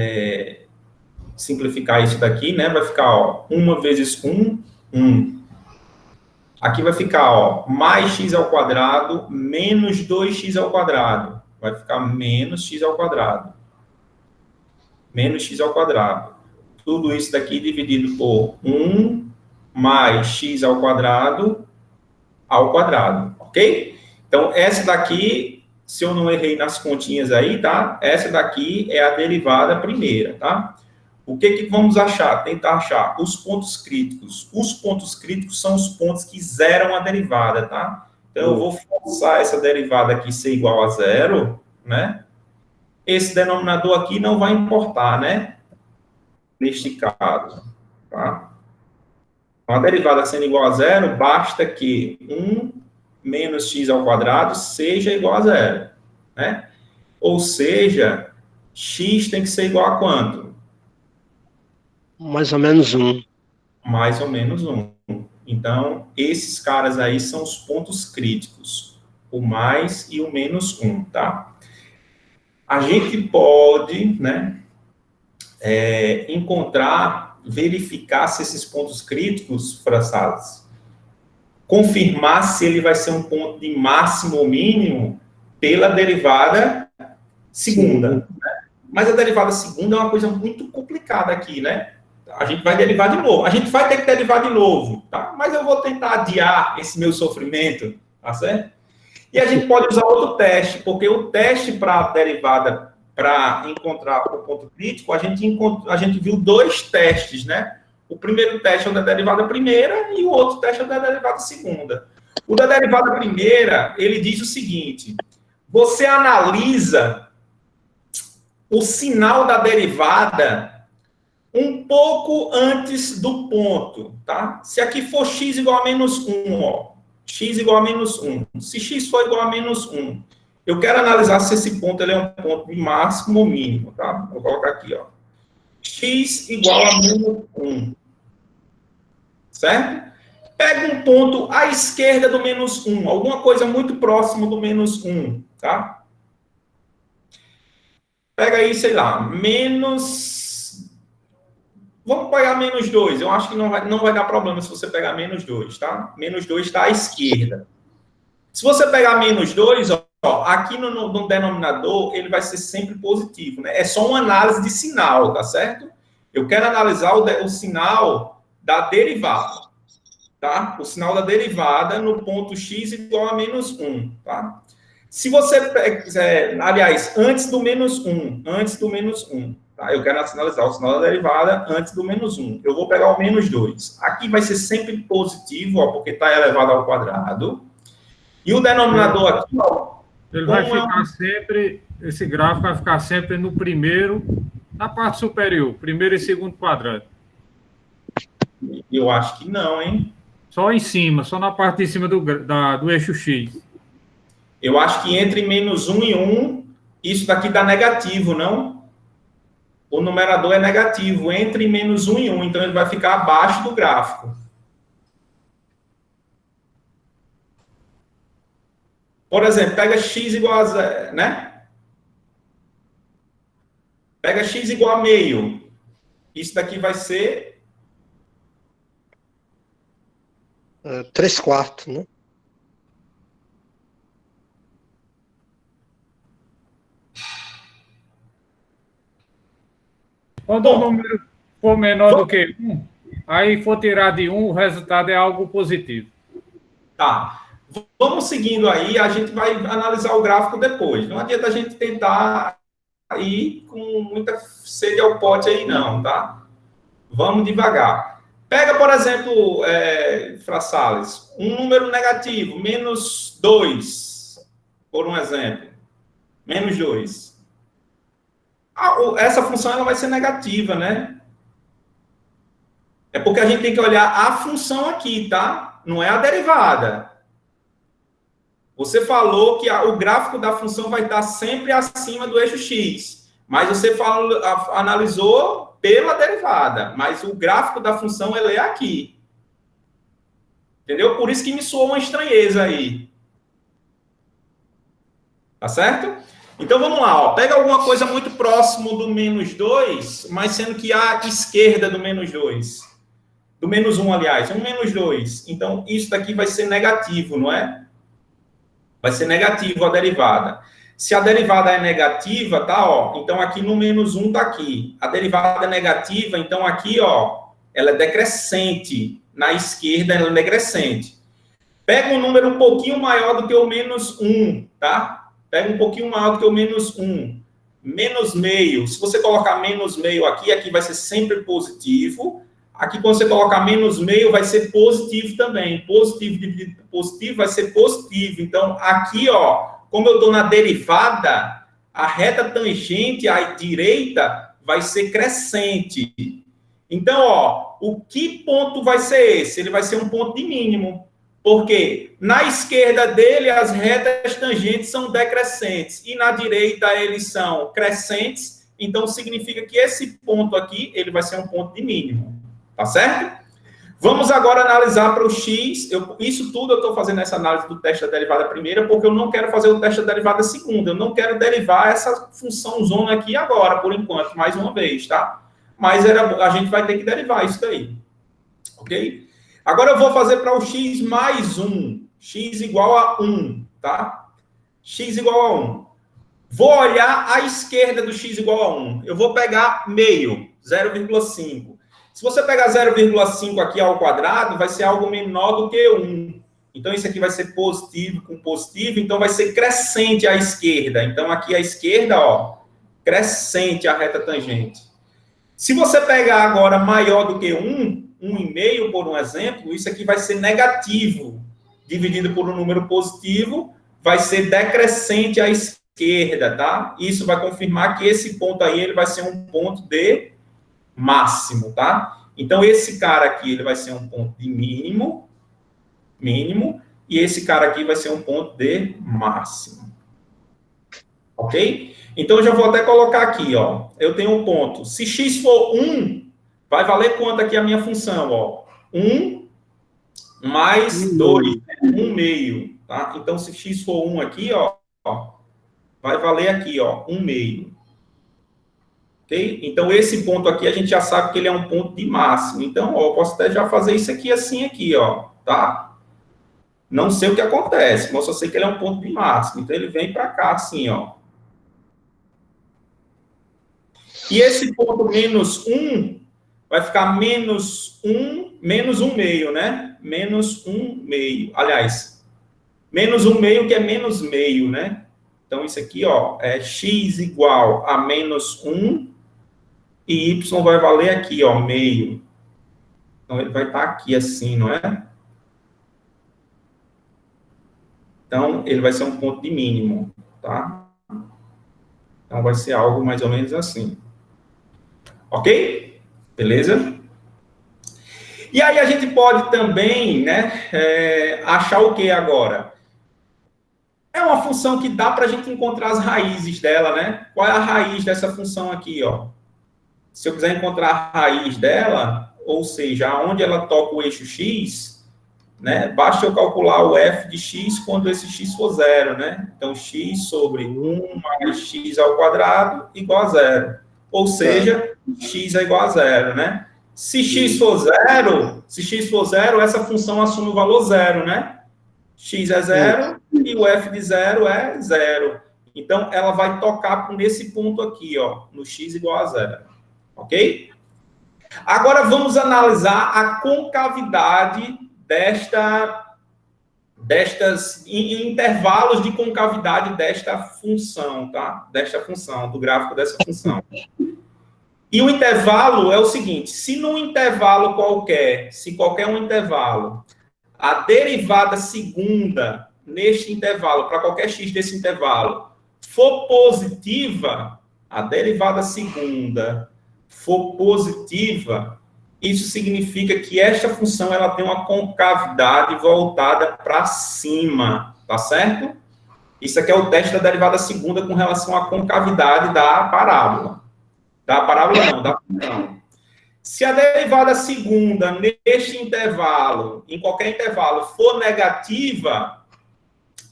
simplificar isso daqui, né? Vai ficar, ó, 1 vezes 1, 1. Aqui vai ficar, ó, mais x ao quadrado menos 2x ao quadrado. Vai ficar menos x ao quadrado. Menos x ao quadrado. Tudo isso daqui dividido por 1 mais x ao quadrado, ok? Então, essa daqui, se eu não errei nas continhas aí, tá? Essa daqui é a derivada primeira, tá? O que vamos achar? Tentar achar os pontos críticos. Os pontos críticos são os pontos que zeram a derivada, tá? Então, eu vou forçar essa derivada aqui ser igual a zero, né? Esse denominador aqui não vai importar, né? Neste caso, tá? Então, a derivada sendo igual a zero, basta que 1 menos x ao quadrado seja igual a zero, né? Ou seja, x tem que ser igual a quanto? Mais ou menos 1. Mais ou menos 1. Então, esses caras aí são os pontos críticos. O mais e o menos 1, tá? A gente pode, né, verificar se esses pontos críticos, François, confirmar se ele vai ser um ponto de máximo ou mínimo pela derivada segunda. Né? Mas a derivada segunda é uma coisa muito complicada aqui, né? A gente vai derivar de novo. A gente vai ter que derivar de novo, tá? Mas eu vou tentar adiar esse meu sofrimento, tá certo? E a gente pode usar outro teste, porque o teste para a derivada, para encontrar o ponto crítico, a gente viu dois testes, né? O primeiro teste é o da derivada primeira e o outro teste é o da derivada segunda. O da derivada primeira, ele diz o seguinte: você analisa o sinal da derivada um pouco antes do ponto, tá? Se aqui for x igual a menos 1, ó, x igual a menos 1. Se x for igual a menos 1, eu quero analisar se esse ponto ele é um ponto de máximo ou mínimo, tá? Vou colocar aqui, ó. X igual a menos 1. Certo? Pega um ponto à esquerda do menos 1, alguma coisa muito próxima do menos 1, tá? Pega aí, sei lá, menos... Vamos pegar menos 2. Eu acho que não vai dar problema se você pegar menos 2, tá? Menos 2 está à esquerda. Se você pegar menos 2, ó, aqui no denominador, ele vai ser sempre positivo, né? É só uma análise de sinal, tá certo? Eu quero analisar o sinal da derivada, tá? O sinal da derivada no ponto x igual a menos 1, tá? Se você quiser, aliás, antes do menos 1, tá? Eu quero analisar o sinal da derivada antes do menos 1. Eu vou pegar o menos 2. Aqui vai ser sempre positivo, ó, porque está elevado ao quadrado. E o denominador aqui, ó, ele vai ficar sempre, esse gráfico vai ficar sempre no primeiro, na parte superior, primeiro e segundo quadrante. Eu acho que não, hein? Só em cima, só na parte de cima do eixo X. Eu acho que entre menos 1 e 1, isso daqui dá negativo, não? O numerador é negativo, entre menos 1 e 1, então ele vai ficar abaixo do gráfico. Por exemplo, pega x igual a 0, né? Pega x igual a meio. Isso daqui vai ser... 3/4, né? Quando o número for menor do que 1, aí for tirar de 1, o resultado é algo positivo. Tá. Vamos seguindo aí, a gente vai analisar o gráfico depois. Não adianta a gente tentar ir com muita sede ao pote aí, não, tá? Vamos devagar. Pega, por exemplo, Fra Salles, um número negativo, menos 2, por um exemplo. Menos 2. Essa função ela vai ser negativa, né? É porque a gente tem que olhar a função aqui, tá? Não é a derivada. Você falou que o gráfico da função vai estar sempre acima do eixo x, mas você analisou pela derivada, mas o gráfico da função ele é aqui. Entendeu? Por isso que me soou uma estranheza aí. Tá certo? Então, vamos lá. Ó. Pega alguma coisa muito próximo do menos 2, mas sendo que à esquerda do menos 2. Do menos 1, aliás. Menos 2. Então, isso daqui vai ser negativo, não é? Vai ser negativo a derivada. Se a derivada é negativa, tá, ó, então aqui no menos 1 tá aqui. A derivada é negativa, então aqui, ó, ela é decrescente. Na esquerda, ela é decrescente. Pega um número um pouquinho maior do que o menos 1, tá? Pega um pouquinho maior do que o menos 1. Menos meio. Se você colocar menos meio aqui, aqui vai ser sempre positivo. Aqui, quando você colocar menos meio, vai ser positivo também. Positivo dividido por positivo vai ser positivo. Então, aqui, ó, como eu estou na derivada, a reta tangente à direita vai ser crescente. Então, ó, o que ponto vai ser esse? Ele vai ser um ponto de mínimo. Porque na esquerda dele, as retas tangentes são decrescentes. E na direita, eles são crescentes. Então, significa que esse ponto aqui, ele vai ser um ponto de mínimo. Tá certo? Vamos agora analisar para o x. Isso tudo eu estou fazendo essa análise do teste da derivada primeira, porque eu não quero fazer o teste da derivada segunda. Eu não quero derivar essa função zona aqui agora, por enquanto, mais uma vez, tá? Mas a gente vai ter que derivar isso daí. Ok? Agora eu vou fazer para o x mais 1. X igual a 1, tá? X igual a 1. Vou olhar à esquerda do x igual a 1. Eu vou pegar meio, 0,5. Se você pegar 0,5 aqui ao quadrado, vai ser algo menor do que 1. Então, isso aqui vai ser positivo com positivo, então vai ser crescente à esquerda. Então, aqui à esquerda, ó, crescente a reta tangente. Se você pegar agora maior do que 1, 1,5, por um exemplo, isso aqui vai ser negativo. Dividido por um número positivo, vai ser decrescente à esquerda, tá? Isso vai confirmar que esse ponto aí, ele vai ser um ponto de máximo, tá? Então, esse cara aqui, ele vai ser um ponto de mínimo, e esse cara aqui vai ser um ponto de máximo. Ok? Então, eu já vou até colocar aqui, ó. Eu tenho um ponto. Se x for 1, vai valer quanto aqui a minha função, ó? 1 mais 2, né? 1 meio, tá? Então, se x for 1 aqui, ó, vai valer aqui, ó, 1 meio. Ok? Então, esse ponto aqui, a gente já sabe que ele é um ponto de máximo. Então, ó, eu posso até já fazer isso aqui assim, aqui, ó, tá? Não sei o que acontece, mas eu só sei que ele é um ponto de máximo. Então, ele vem para cá, assim, ó. E esse ponto menos 1 vai ficar menos 1 meio, né? Menos 1 meio. Aliás, menos 1 meio que é menos meio, né? Então, isso aqui, ó, é x igual a menos 1 e y vai valer aqui, ó, meio. Então, ele vai estar aqui assim, não é? Então, ele vai ser um ponto de mínimo, tá? Então, vai ser algo mais ou menos assim. Ok? Beleza? E aí, a gente pode também, né, achar o que agora? É uma função que dá para a gente encontrar as raízes dela, né? Qual é a raiz dessa função aqui, ó? Se eu quiser encontrar a raiz dela, ou seja, aonde ela toca o eixo x, né? Basta eu calcular o f de x quando esse x for zero, né? Então, x sobre 1 mais x ao quadrado igual a zero. Ou seja, x é igual a zero, né? Se x for zero, essa função assume o valor zero, né? X é zero e o f de zero é zero. Então, ela vai tocar nesse ponto aqui, ó, no x igual a zero. Ok? Agora, vamos analisar a concavidade destas intervalos de concavidade desta função, tá? Desta função, do gráfico dessa função. E o intervalo é o seguinte, se num intervalo qualquer, se qualquer um intervalo, a derivada segunda neste intervalo, para qualquer x desse intervalo, for positiva, a derivada segunda for positiva, isso significa que esta função ela tem uma concavidade voltada para cima, tá certo? Isso aqui é o teste da derivada segunda com relação à concavidade da parábola. Da parábola não, da função. Se a derivada segunda neste intervalo, em qualquer intervalo, for negativa,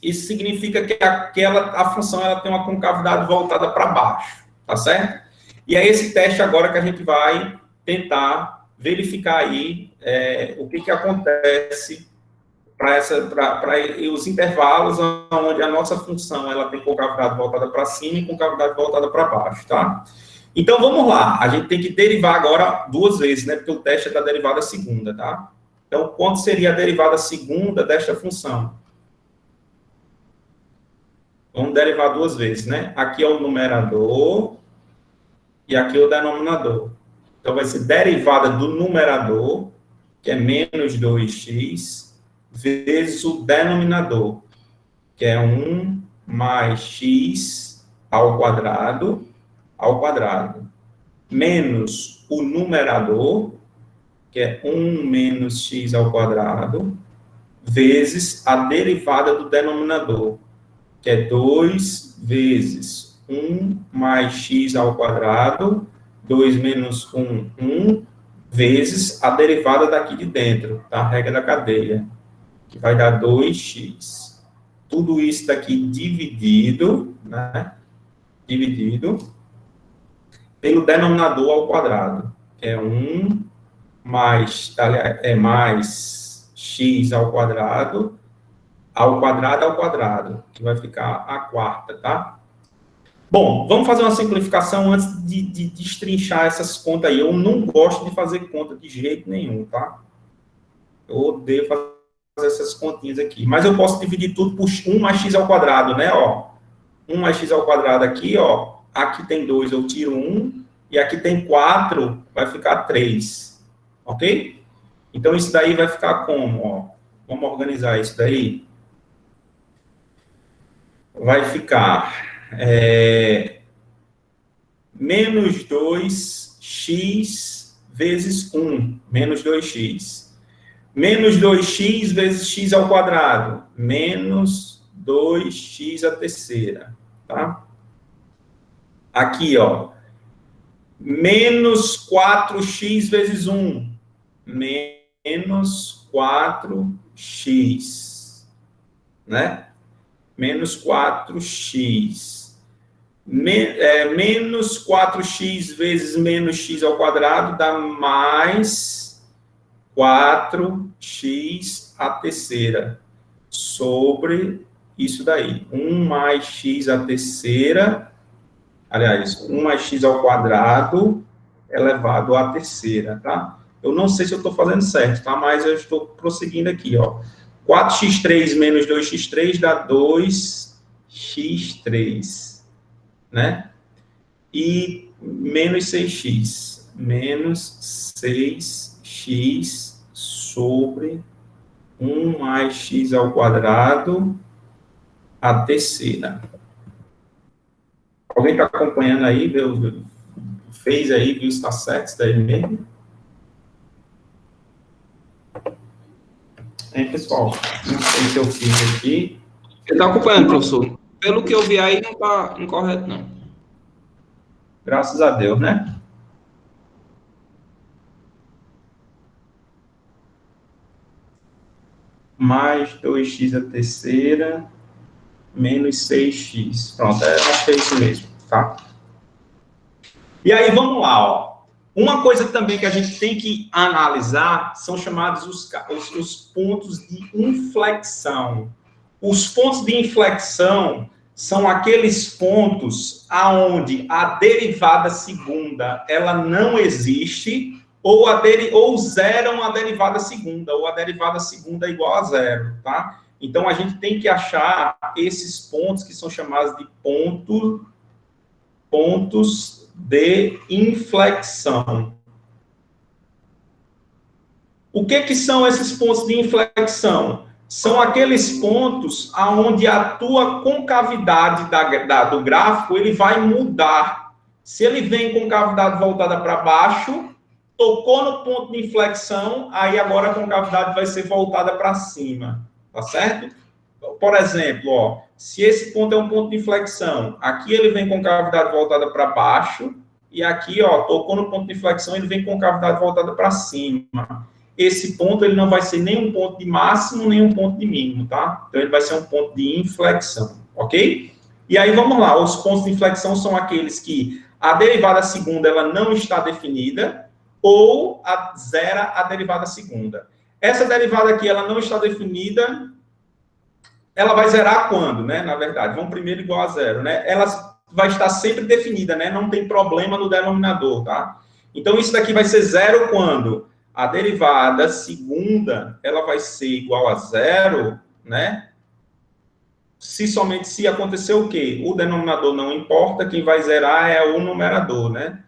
isso significa que a função ela tem uma concavidade voltada para baixo, tá certo? E é esse teste agora que a gente vai tentar verificar aí o que acontece para os intervalos onde a nossa função ela tem concavidade voltada para cima e concavidade voltada para baixo, tá? Então, vamos lá. A gente tem que derivar agora duas vezes, né? Porque o teste é da derivada segunda, tá? Então, quanto seria a derivada segunda desta função? Vamos derivar duas vezes, né? Aqui é o numerador e aqui é o denominador. Então, vai ser derivada do numerador, que é menos 2x, vezes o denominador, que é 1 mais x ao quadrado, menos o numerador, que é 1 menos x ao quadrado, vezes a derivada do denominador, que é 2 vezes 1 mais x ao quadrado, 2 menos 1, 1, vezes a derivada daqui de dentro, da regra da cadeia, que vai dar 2x. Tudo isso daqui dividido, né? Dividido pelo denominador ao quadrado, que é 1 mais x ao quadrado, que vai ficar a quarta, tá? Bom, vamos fazer uma simplificação antes de destrinchar essas contas aí. Eu não gosto de fazer conta de jeito nenhum, tá? Eu odeio fazer essas continhas aqui. Mas eu posso dividir tudo por 1 mais x ao quadrado, né? Ó, 1 mais x ao quadrado aqui, ó. Aqui tem 2, eu tiro 1. E aqui tem 4, vai ficar 3. Ok? Então, isso daí vai ficar como? Ó? Vamos organizar isso daí. Vai ficar menos 2x vezes 1. Menos 2x. Menos 2x vezes x ao quadrado. Menos 2x à terceira. Tá? Aqui, ó. Menos 4x vezes 1. Menos 4x. Né? Menos 4x. Menos 4x vezes menos x ao quadrado dá mais 4x à terceira. Sobre isso daí. 1 mais x à terceira. Aliás, 1 mais x ao quadrado elevado à terceira, tá? Eu não sei se eu estou fazendo certo, tá? Mas eu estou prosseguindo aqui, ó. 4x3 menos 2x3 dá 2x3, né? E menos 6x. Menos 6x sobre 1 mais x ao quadrado à terceira. Alguém está acompanhando aí, fez aí, viu se está certo, isso daí mesmo? Pessoal, não sei se eu fiz aqui. Você está acompanhando, professor? Pelo que eu vi aí, não está incorreto, não. Graças a Deus, né? Mais 2x à terceira, menos 6x. Pronto, acho que é isso mesmo, tá? E aí, vamos lá, ó. Uma coisa também que a gente tem que analisar são chamados os pontos de inflexão. Os pontos de inflexão são aqueles pontos aonde a derivada segunda ela não existe ou zeram a derivada segunda, ou a derivada segunda é igual a zero, tá? Então, a gente tem que achar esses pontos que são chamados de pontos de inflexão. O que são esses pontos de inflexão? São aqueles pontos aonde a tua concavidade do gráfico ele vai mudar. Se ele vem com concavidade voltada para baixo, tocou no ponto de inflexão, aí agora a concavidade vai ser voltada para cima, tá certo? Por exemplo, ó, se esse ponto é um ponto de inflexão, aqui ele vem com concavidade voltada para baixo, e aqui, ó, tocou no ponto de inflexão, ele vem com concavidade voltada para cima. Esse ponto, ele não vai ser nem um ponto de máximo, nem um ponto de mínimo, tá? Então, ele vai ser um ponto de inflexão, ok? E aí, vamos lá, os pontos de inflexão são aqueles que a derivada segunda, ela não está definida, ou zera a derivada segunda. Essa derivada aqui, ela não está definida, ela vai zerar quando, né? Na verdade, vamos primeiro igual a zero, né? Ela vai estar sempre definida, né? Não tem problema no denominador, tá? Então, isso daqui vai ser zero quando a derivada segunda, ela vai ser igual a zero, né? Somente se acontecer o quê? O denominador não importa, quem vai zerar é o numerador, né?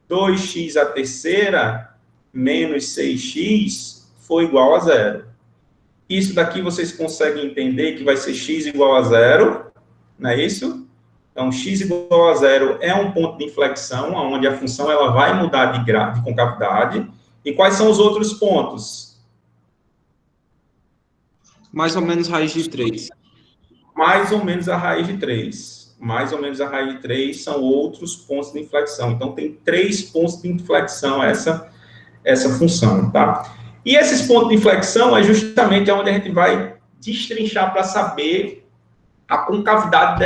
2x à terceira menos 6x foi igual a zero. Isso daqui vocês conseguem entender que vai ser x igual a zero, não é isso? Então, x igual a zero é um ponto de inflexão, onde a função ela vai mudar de concavidade. E quais são os outros pontos? Mais ou menos raiz de 3. Mais ou menos a raiz de 3. Mais ou menos a raiz de 3 são outros pontos de inflexão. Então, tem 3 pontos de inflexão essa função, tá? E esses pontos de inflexão é justamente onde a gente vai destrinchar para saber a concavidade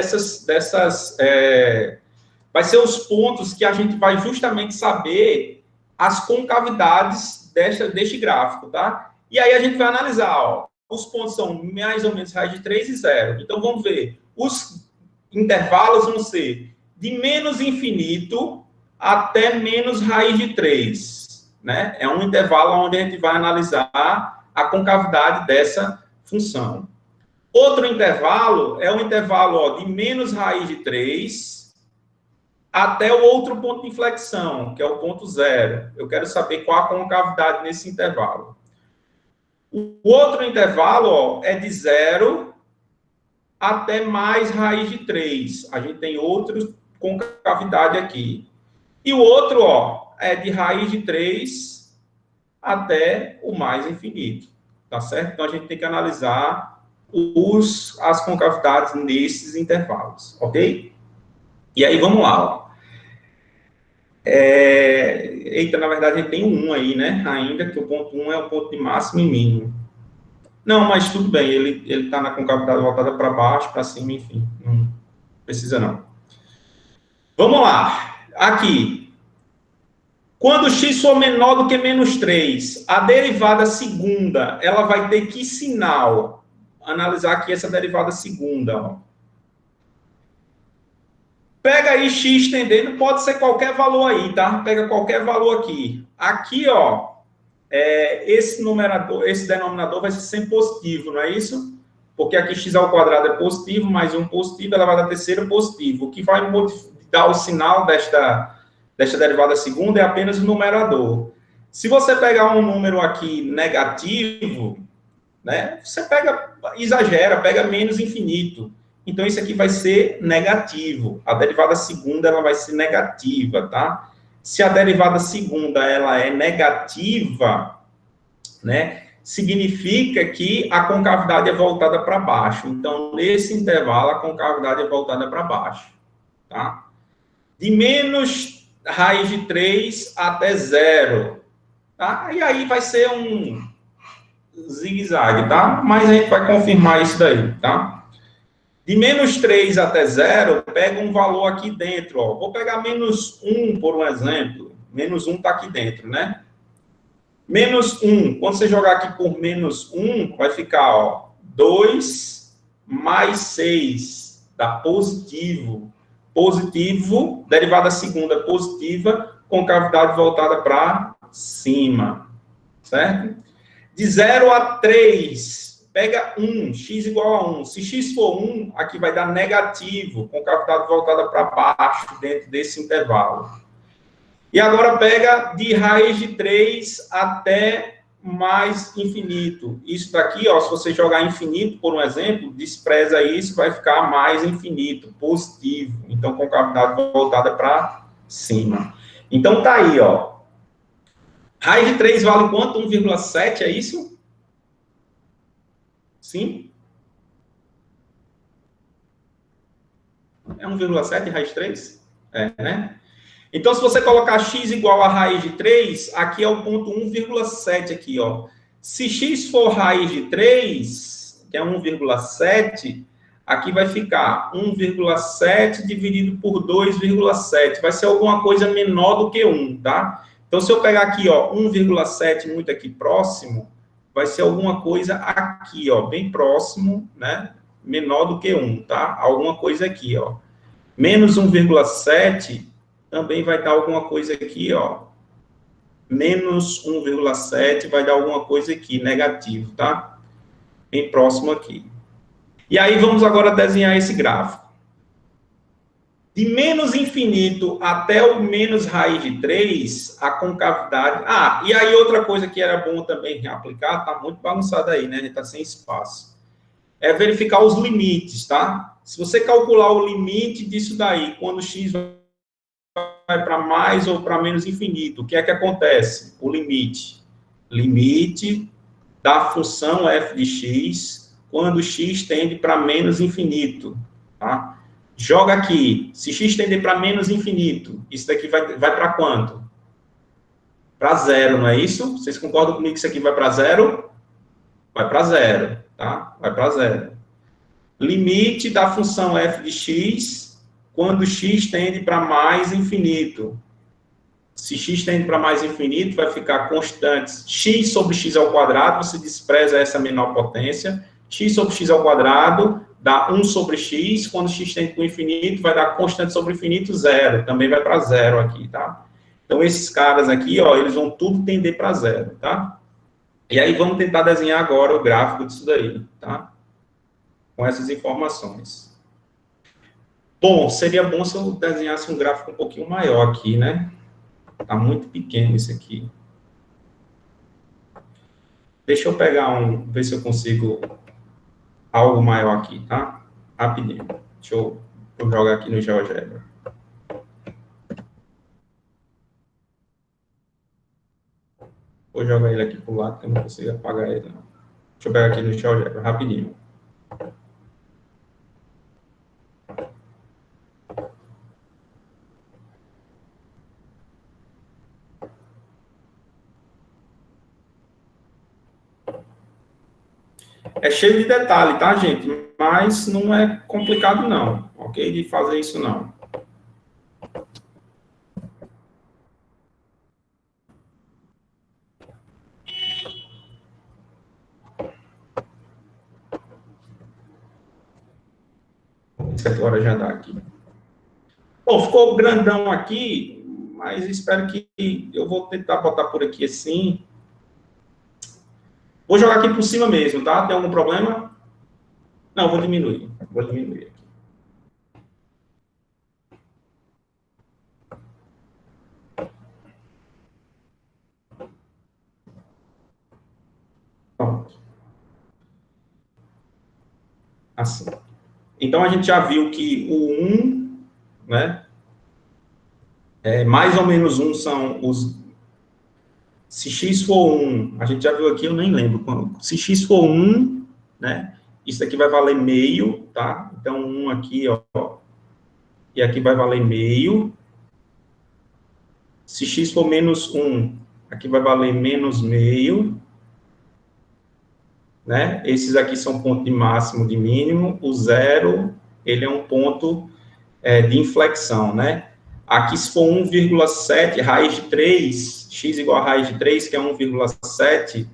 vai ser os pontos que a gente vai justamente saber as concavidades deste gráfico, tá? E aí a gente vai analisar, ó, os pontos são mais ou menos raiz de 3 e 0. Então, vamos ver, os intervalos vão ser de menos infinito até menos raiz de 3, né? É um intervalo onde a gente vai analisar a concavidade dessa função. Outro intervalo é o intervalo, ó, de menos raiz de 3 até o outro ponto de inflexão, que é o ponto 0. Eu quero saber qual a concavidade nesse intervalo. O outro intervalo, ó, é de 0 até mais raiz de 3. A gente tem outra concavidade aqui. E o outro, ó, é de raiz de 3 até o mais infinito. tá certo? Então, a gente tem que analisar as concavidades nesses intervalos, ok? E aí, vamos lá, ó. Eita, na verdade, a gente tem um 1 aí, né? Ainda que o ponto 1 é o ponto de máximo e mínimo. Não, mas tudo bem, ele está na concavidade voltada para baixo, para cima, enfim. Não precisa, não. Vamos lá. Aqui. Quando x for menor do que menos 3, a derivada segunda, ela vai ter que sinal? Analisar aqui essa derivada segunda, ó. Pega aí x tendendo, pode ser qualquer valor aí, tá? Pega qualquer valor aqui. Aqui, ó, esse denominador vai ser sempre positivo, não é isso? Porque aqui x ao quadrado é positivo, mais um positivo, ela vai dar terceiro positivo. O que vai dar o sinal desta derivada segunda é apenas o numerador. Se você pegar um número aqui negativo, né, você exagera, pega menos infinito. Então, isso aqui vai ser negativo. A derivada segunda, ela vai ser negativa, tá? Se a derivada segunda, ela é negativa, né, significa que a concavidade é voltada para baixo. Então, nesse intervalo, a concavidade é voltada para baixo, tá? De menos raiz de 3 até 0, tá? E aí vai ser um zigue-zague, tá? Mas a gente vai confirmar isso daí, tá? De menos 3 até 0, pega um valor aqui dentro, ó. Vou pegar menos 1, por um exemplo. Menos 1 está aqui dentro, né? Menos 1, quando você jogar aqui por menos 1, vai ficar, ó, 2 mais 6, dá positivo. Positivo, derivada segunda positiva, concavidade voltada para cima, certo? De 0 a 3, pega 1, x igual a 1. Se x for 1, aqui vai dar negativo, concavidade voltada para baixo, dentro desse intervalo. E agora pega de raiz de 3 até mais infinito. Isso daqui, ó, se você jogar infinito, por um exemplo, despreza isso, vai ficar mais infinito, positivo. Então, concavidade voltada para cima. Então, tá aí, ó. Raiz de 3 vale quanto? 1,7, é isso? Sim? É 1,7 raiz de 3? É, né? Então, se você colocar x igual a raiz de 3, aqui é o ponto 1,7 aqui, ó. Se x for raiz de 3, que é 1,7, aqui vai ficar 1,7 dividido por 2,7. Vai ser alguma coisa menor do que 1, tá? Então, se eu pegar aqui, ó, 1,7 muito aqui próximo, vai ser alguma coisa aqui, ó, bem próximo, né? Menor do que 1, tá? Alguma coisa aqui, ó. Menos 1,7 também vai dar alguma coisa aqui, ó. Menos 1,7 vai dar alguma coisa aqui, negativo, tá? Bem próximo aqui. E aí, vamos agora desenhar esse gráfico. De menos infinito até o menos raiz de 3, a concavidade... Ah, e aí outra coisa que era bom também aplicar, tá muito bagunçado aí, né? A gente tá sem espaço. É verificar os limites, tá? Se você calcular o limite disso daí, quando x vai para mais ou para menos infinito, o que é que acontece? O limite. Limite da função f de x quando x tende para menos infinito, tá? Joga aqui. Se x tender para menos infinito, isso daqui vai para quanto? Para 0, não é isso? Vocês concordam comigo que isso aqui vai para 0? Vai para 0, tá? Vai para 0. Limite da função f de x quando x tende para mais infinito. Se x tende para mais infinito, vai ficar constante. X sobre x ao quadrado, você despreza essa menor potência. X sobre x ao quadrado dá 1 sobre x. Quando x tende para o infinito, vai dar constante sobre infinito, 0. Também vai para 0 aqui, tá? Então, esses caras aqui, ó, eles vão tudo tender para 0, tá? E aí, vamos tentar desenhar agora o gráfico disso daí, tá? Com essas informações. Bom, seria bom se eu desenhasse um gráfico um pouquinho maior aqui, né? Tá muito pequeno isso aqui. Deixa eu pegar ver se eu consigo algo maior aqui, tá? Rapidinho. Deixa eu jogar aqui no GeoGebra. Vou jogar ele aqui pro lado, que eu não consigo apagar ele, não. Deixa eu pegar aqui no GeoGebra, rapidinho. É cheio de detalhe, tá, gente? Mas não é complicado, não. Ok? De fazer isso, não. Certo, hora já dá aqui. Bom, ficou grandão aqui, mas espero que eu vou tentar botar por aqui assim. Vou jogar aqui por cima mesmo, tá? Tem algum problema? Não, vou diminuir. Vou diminuir aqui. Pronto. Assim. Então, a gente já viu que o 1, né? Mais ou menos 1 são os... Se x for 1, a gente já viu aqui, eu nem lembro. Se x for 1, né? Isso aqui vai valer meio, tá? Então, 1 aqui, ó. E aqui vai valer meio. Se x for menos 1, aqui vai valer menos meio. Né? Esses aqui são ponto de máximo, de mínimo. O 0, ele é um ponto de inflexão, né? Aqui, se for 1,7, raiz de 3, x igual a raiz de 3, que é 1,7,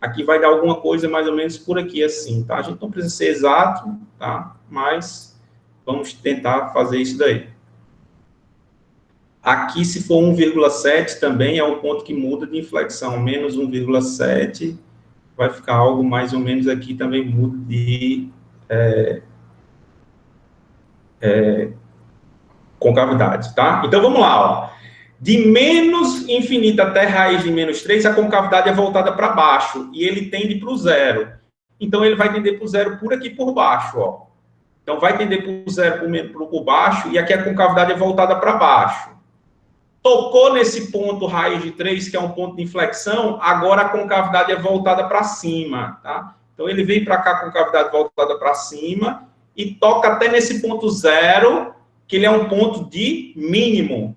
aqui vai dar alguma coisa mais ou menos por aqui, assim, tá? A gente não precisa ser exato, tá? Mas vamos tentar fazer isso daí. Aqui, se for 1,7, também é um ponto que muda de inflexão. Menos 1,7 vai ficar algo mais ou menos aqui, também muda de concavidade, tá? Então, vamos lá, ó. De menos infinito até raiz de menos 3, a concavidade é voltada para baixo, e ele tende para o 0. Então, ele vai tender para o 0 por aqui por baixo, ó. Então, vai tender para o 0 por baixo, e aqui a concavidade é voltada para baixo. Tocou nesse ponto raiz de 3, que é um ponto de inflexão, agora a concavidade é voltada para cima, tá? Então, ele vem para cá, a concavidade voltada para cima, e toca até nesse ponto 0, que ele é um ponto de mínimo,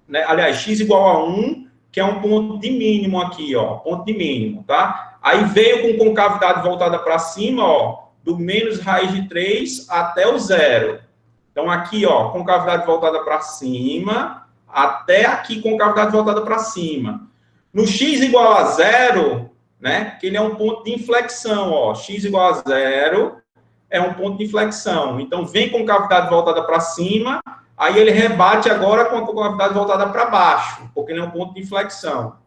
né? Aliás, x igual a 1, que é um ponto de mínimo aqui, ó, ponto de mínimo, tá? Aí veio com concavidade voltada para cima, ó, do menos raiz de 3 até o 0. Então, aqui, ó, concavidade voltada para cima, até aqui, concavidade voltada para cima. No x igual a 0, né, que ele é um ponto de inflexão, ó, x igual a 0 é um ponto de inflexão. Então, vem com concavidade voltada para cima, aí ele rebate agora com a concavidade voltada para baixo, porque ele é um ponto de inflexão.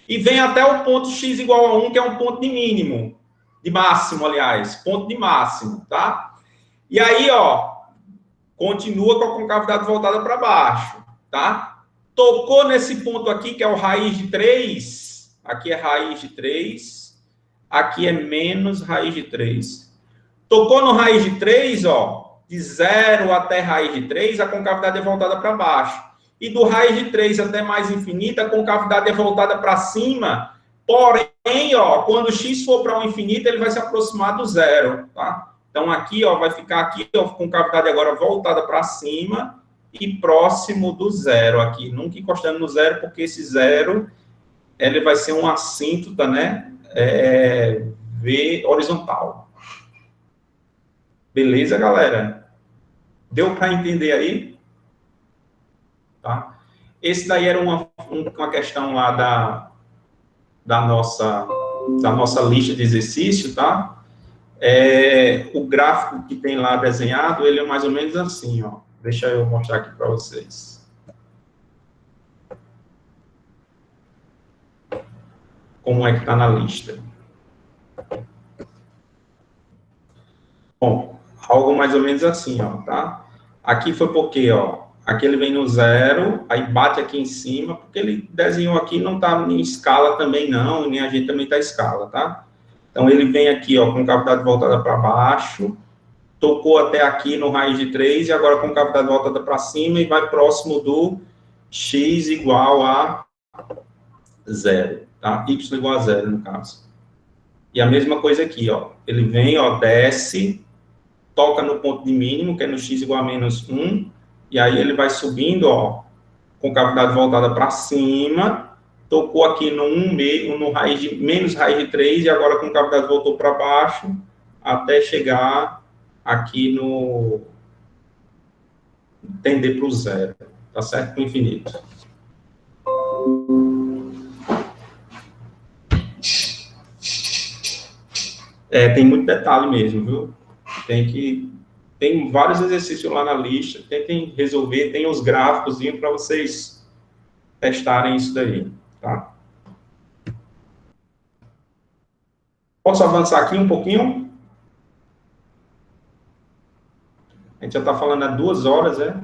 E vem até o ponto x igual a 1, que é um ponto de mínimo, de máximo, aliás, ponto de máximo, tá? E aí, ó, continua com a concavidade voltada para baixo, tá? Tocou nesse ponto aqui, que é o raiz de 3, aqui é raiz de 3, aqui é menos raiz de 3. Tocou no raiz de 3, ó, de 0 até raiz de 3, a concavidade é voltada para baixo. E do raiz de 3 até mais infinita, a concavidade é voltada para cima, porém, ó, quando x for para o infinito, ele vai se aproximar do 0, tá? Então, aqui, ó, vai ficar aqui, ó, concavidade agora voltada para cima e próximo do 0 aqui, nunca encostando no 0, porque esse 0, ele vai ser um assíntota, né, V horizontal. Beleza, galera? Deu para entender aí? Tá? Esse daí era uma questão lá da nossa lista de exercício, tá? O gráfico que tem lá desenhado, ele é mais ou menos assim, ó. Deixa eu mostrar aqui para vocês. Como é que está na lista. Bom, algo mais ou menos assim, ó, tá? Aqui foi porque, ó, aqui ele vem no 0, aí bate aqui em cima, porque ele desenhou aqui, não tá em escala também não, nem a gente também tá em escala, tá? Então, ele vem aqui, ó, com concavidade voltada para baixo, tocou até aqui no raiz de 3, e agora com concavidade voltada para cima, e vai próximo do x igual a 0, tá? Y igual a 0, no caso. E a mesma coisa aqui, ó. Ele vem, ó, desce, toca no ponto de mínimo, que é no x igual a menos 1, e aí ele vai subindo, ó, com cavidade voltada para cima, tocou aqui no 1 meio, no raiz de, menos raiz de 3, e agora com cavidade voltou para baixo, até chegar aqui no... tender para o zero, tá certo? Para o infinito. Tem muito detalhe mesmo, viu? Tem vários exercícios lá na lista, tentem resolver, tem os gráficos para vocês testarem isso daí, tá? Posso avançar aqui um pouquinho? A gente já está falando há 2 horas, né?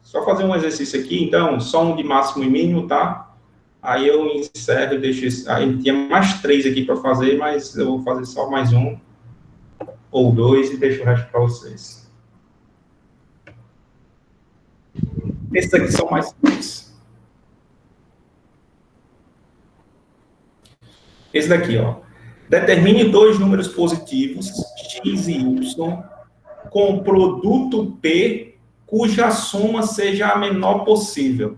Só fazer um exercício aqui, então, só um de máximo e mínimo, tá? Aí eu encerro e deixo isso. Aí tinha mais 3 aqui para fazer, mas eu vou fazer só mais um ou 2 e deixo o resto para vocês. Esses aqui são mais simples. Esse daqui, ó. Determine 2 números positivos, x e y, com produto P, cuja soma seja a menor possível.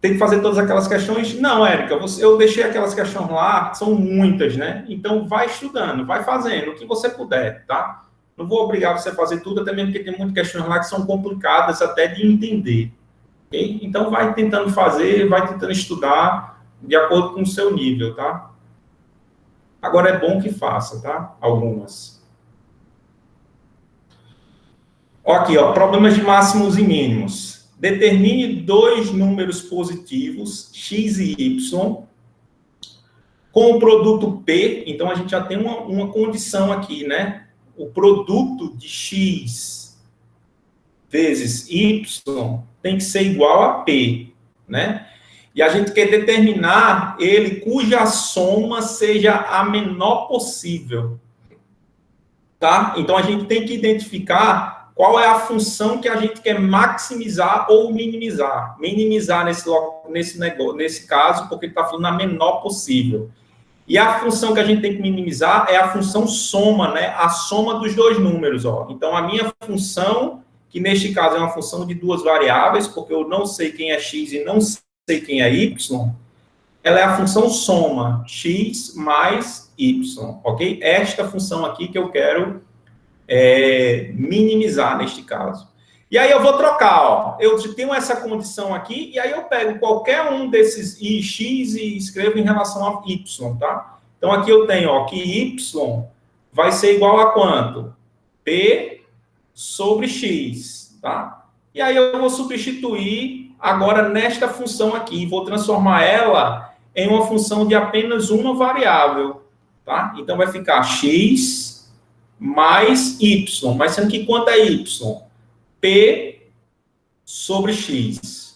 Tem que fazer todas aquelas questões? Não, Érica, eu deixei aquelas questões lá, são muitas, né? Então, vai estudando, vai fazendo o que você puder, tá? Não vou obrigar você a fazer tudo, até mesmo porque tem muitas questões lá que são complicadas até de entender, ok? Então, vai tentando fazer, vai tentando estudar de acordo com o seu nível, tá? Agora, é bom que faça, tá? Algumas. Ó, aqui, ó, problemas de máximos e mínimos. Determine 2 números positivos, x e y, com o produto P. Então, a gente já tem uma condição aqui, né? O produto de x vezes y tem que ser igual a P, né? E a gente quer determinar ele cuja soma seja a menor possível, tá? Então, a gente tem que identificar qual é a função que a gente quer maximizar ou minimizar. Minimizar nesse caso, porque ele está falando a menor possível. E a função que a gente tem que minimizar é a função soma, né? A soma dos 2 números, ó. Então, a minha função, que neste caso é uma função de 2 variáveis, porque eu não sei quem é x e não sei quem é y, ela é a função soma, x mais y, ok? Esta função aqui que eu quero minimizar neste caso. E aí eu vou trocar, ó. Eu tenho essa condição aqui, e aí eu pego qualquer um desses x e escrevo em relação a y, tá? Então aqui eu tenho, ó, que y vai ser igual a quanto? P sobre x, tá? E aí eu vou substituir agora nesta função aqui, vou transformar ela em uma função de apenas uma variável, tá? Então vai ficar x mais y, mas sendo que quanto é y? P sobre x.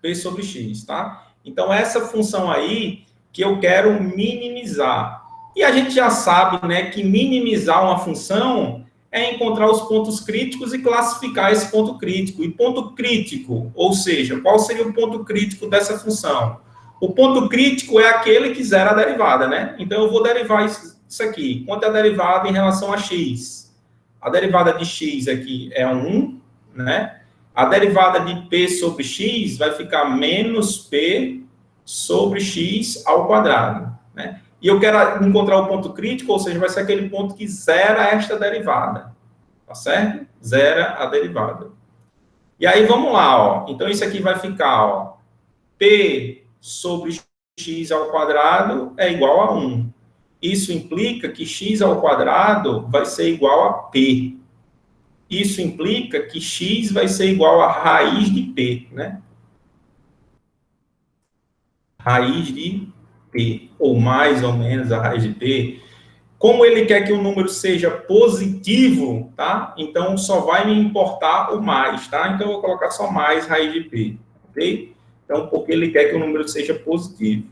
P sobre x, tá? Então, essa função aí que eu quero minimizar. E a gente já sabe, né, que minimizar uma função é encontrar os pontos críticos e classificar esse ponto crítico. E ponto crítico, ou seja, qual seria o ponto crítico dessa função? O ponto crítico é aquele que zera a derivada, né? Então, eu vou derivar isso aqui. Quanto é a derivada em relação a x? A derivada de x aqui é 1, né? A derivada de p sobre x vai ficar menos p sobre x ao quadrado, né? E eu quero encontrar o ponto crítico, ou seja, vai ser aquele ponto que zera esta derivada, tá certo? Zera a derivada. E aí, vamos lá, ó. Então, isso aqui vai ficar, ó, p sobre x ao quadrado é igual a 1. Isso implica que x ao quadrado vai ser igual a p. Isso implica que x vai ser igual a raiz de p, né? Raiz de p, ou mais ou menos a raiz de p. Como ele quer que o número seja positivo, tá? Então, só vai me importar o mais, tá? Então, eu vou colocar só mais raiz de p, ok? Então, porque ele quer que o número seja positivo,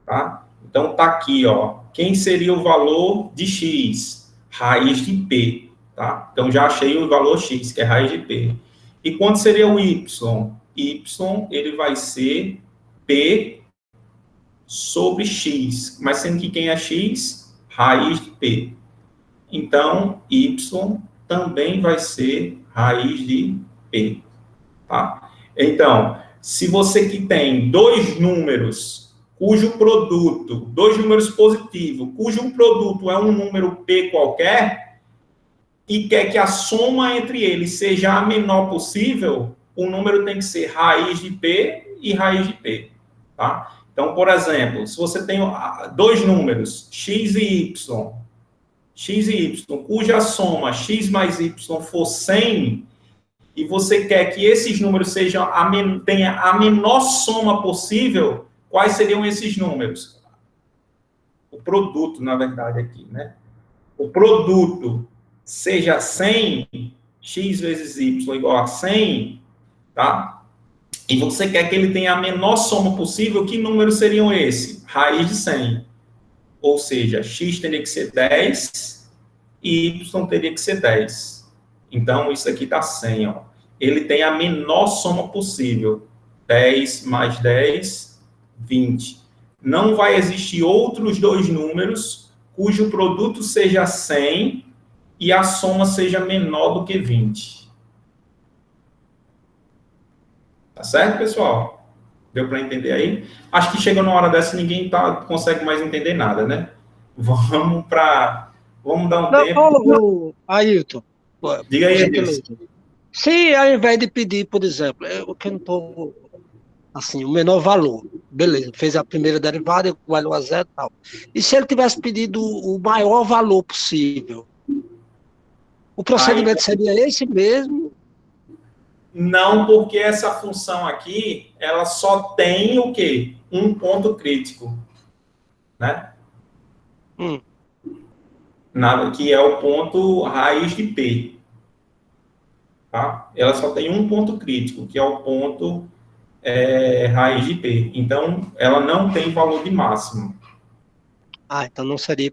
tá? Então, tá aqui, ó. Quem seria o valor de x? Raiz de p, tá? Então, já achei o valor x, que é raiz de p. E quanto seria o y? Y, ele vai ser p sobre x, mas sendo que quem é x? Raiz de p. Então, y também vai ser raiz de p, tá? Então, se você que tem dois números positivos, cujo produto é um número p qualquer, e quer que a soma entre eles seja a menor possível, o número tem que ser raiz de p e raiz de p, tá? Então, por exemplo, se você tem dois números, x e y, cuja soma x mais y for 100, e você quer que esses números tenham a menor soma possível, quais seriam esses números? O produto, na verdade, aqui, né? O produto seja 100, x vezes y igual a 100, tá? E você quer que ele tenha a menor soma possível, que números seriam esses? Raiz de 100. Ou seja, x teria que ser 10 e y teria que ser 10. Então, isso aqui dá 100, ó. Ele tem a menor soma possível. 10 mais 10, 20. Não vai existir outros dois números cujo produto seja 100 e a soma seja menor do que 20. Tá certo, pessoal? Deu para entender aí? Acho que chega numa hora dessa e ninguém consegue mais entender nada, né? Vamos dar um tempo. Ailton. Diga aí, Edilson. Se ao invés de pedir, por exemplo, eu que não estou, assim, o menor valor, beleza, fez a primeira derivada, igual a zero e tal. E se ele tivesse pedido o maior valor possível, o procedimento seria esse mesmo? Não, porque essa função aqui, ela só tem o quê? Um ponto crítico, né? Que é o ponto raiz de P. Tá? Ela só tem um ponto crítico, que é o ponto raiz de P. Então, ela não tem valor de máximo. Então não seria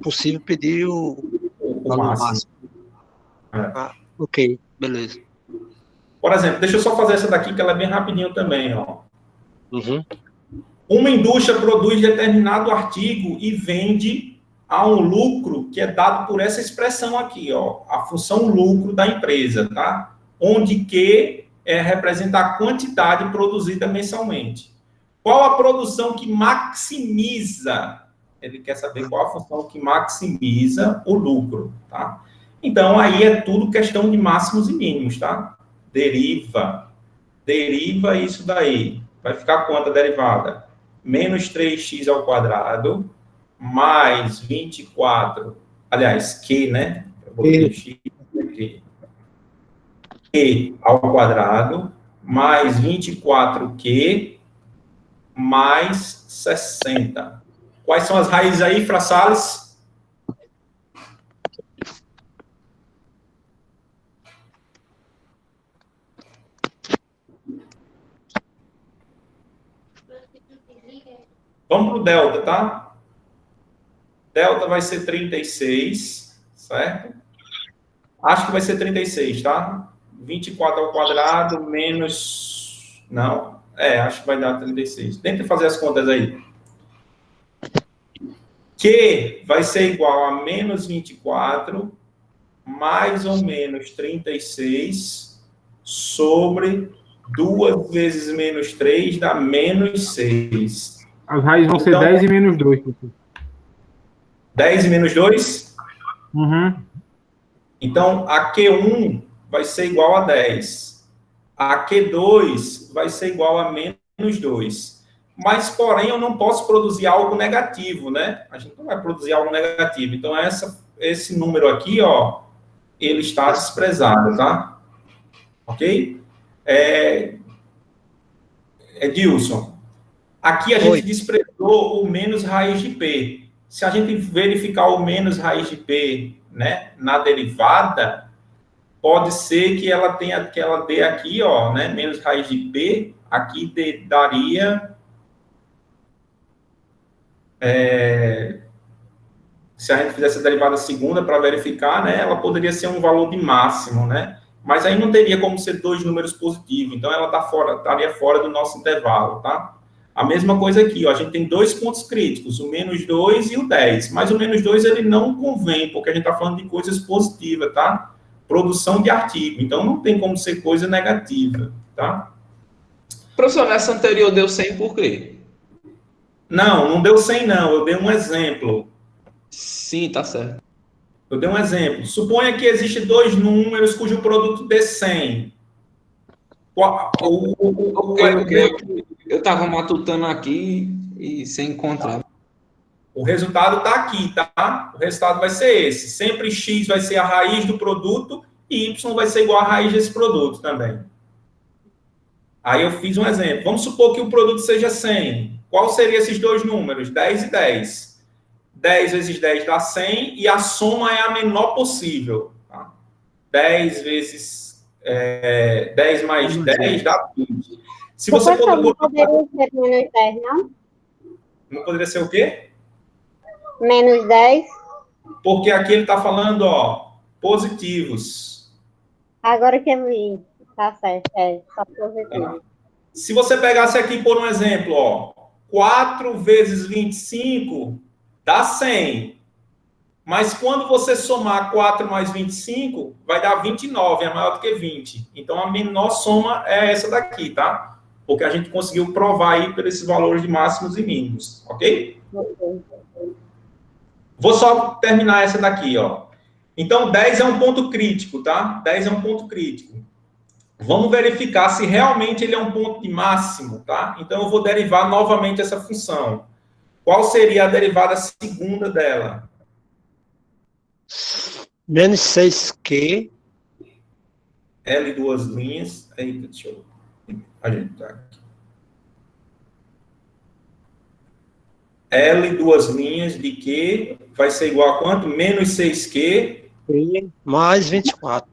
possível pedir o máximo. Ok, beleza. Por exemplo, deixa eu só fazer essa daqui, que ela é bem rapidinho também, ó. Uhum. Uma indústria produz determinado artigo e vende a um lucro que é dado por essa expressão aqui, ó, a função lucro da empresa, tá? Onde Q representa a quantidade produzida mensalmente. Qual a produção que maximiza? Ele quer saber qual a função que maximiza o lucro, tá? Então, aí é tudo questão de máximos e mínimos, tá? Deriva isso daí. Vai ficar quanto a derivada? Menos 3x ao quadrado, mais 24, aliás, Q, né? Eu botei x aqui. Q ao quadrado, mais 24Q, mais 60. Quais são as raízes aí, Fra Salles? Vamos para o delta, tá? Delta vai ser 36, certo? Acho que vai ser 36, tá? 24 ao quadrado menos... Não, acho que vai dar 36. Tenta fazer as contas aí. Q vai ser igual a menos 24, mais ou menos 36, sobre 2 vezes menos 3 dá menos 6. As raízes vão ser 10 e menos 2. 10 e menos 2? Uhum. Então, a Q1 vai ser igual a 10. A Q2 vai ser igual a menos 2. Mas, porém, eu não posso produzir algo negativo, né? A gente não vai produzir algo negativo. Então, esse número aqui, ó, ele está desprezado, tá? Ok? Edilson, aqui a gente desprezou o menos raiz de P. Se a gente verificar o menos raiz de P, né, na derivada, pode ser que ela dê aqui, ó, né, menos raiz de P, aqui daria... se a gente fizesse a derivada segunda para verificar, né, ela poderia ser um valor de máximo, né? Mas aí não teria como ser dois números positivos, então ela estaria fora do nosso intervalo, tá? A mesma coisa aqui, ó, a gente tem dois pontos críticos, o -2 e o 10. Mas o -2 ele não convém, porque a gente está falando de coisas positivas, tá? Produção de artigo. Então, não tem como ser coisa negativa, tá? Professor, nessa anterior deu 100 por quê? Não deu 100 não, eu dei um exemplo. Sim, tá certo. Eu dei um exemplo. Suponha que existem dois números cujo produto dê 100. Eu estava matutando aqui e sem encontrar. O resultado está aqui, tá? O resultado vai ser esse. Sempre x vai ser a raiz do produto e y vai ser igual à raiz desse produto também. Aí eu fiz um exemplo. Vamos supor que o produto seja 100. Qual seriam esses dois números? 10 e 10. 10 vezes 10 dá 100 e a soma é a menor possível. Tá? 10 vezes 10 mais 10 dá 20. Se você não poderia ser menos 10, não? Não poderia ser o quê? Menos 10. Porque aqui ele está falando, ó, positivos. Agora que eu vi. Tá certo, só positivo. Se você pegasse aqui por um exemplo, ó, 4 vezes 25 dá 100. Mas quando você somar 4 mais 25, vai dar 29, é maior do que 20. Então, a menor soma é essa daqui, tá? Porque a gente conseguiu provar aí por esses valores de máximos e mínimos, ok? Vou só terminar essa daqui, ó. Então, 10 é um ponto crítico, tá? 10 é um ponto crítico. Vamos verificar se realmente ele é um ponto de máximo, tá? Então, eu vou derivar novamente essa função. Qual seria a derivada segunda dela? Menos 6Q. L duas linhas. Eita, deixa eu ajeitar aqui. L duas linhas de Q vai ser igual a quanto? Menos 6Q. Mais 24.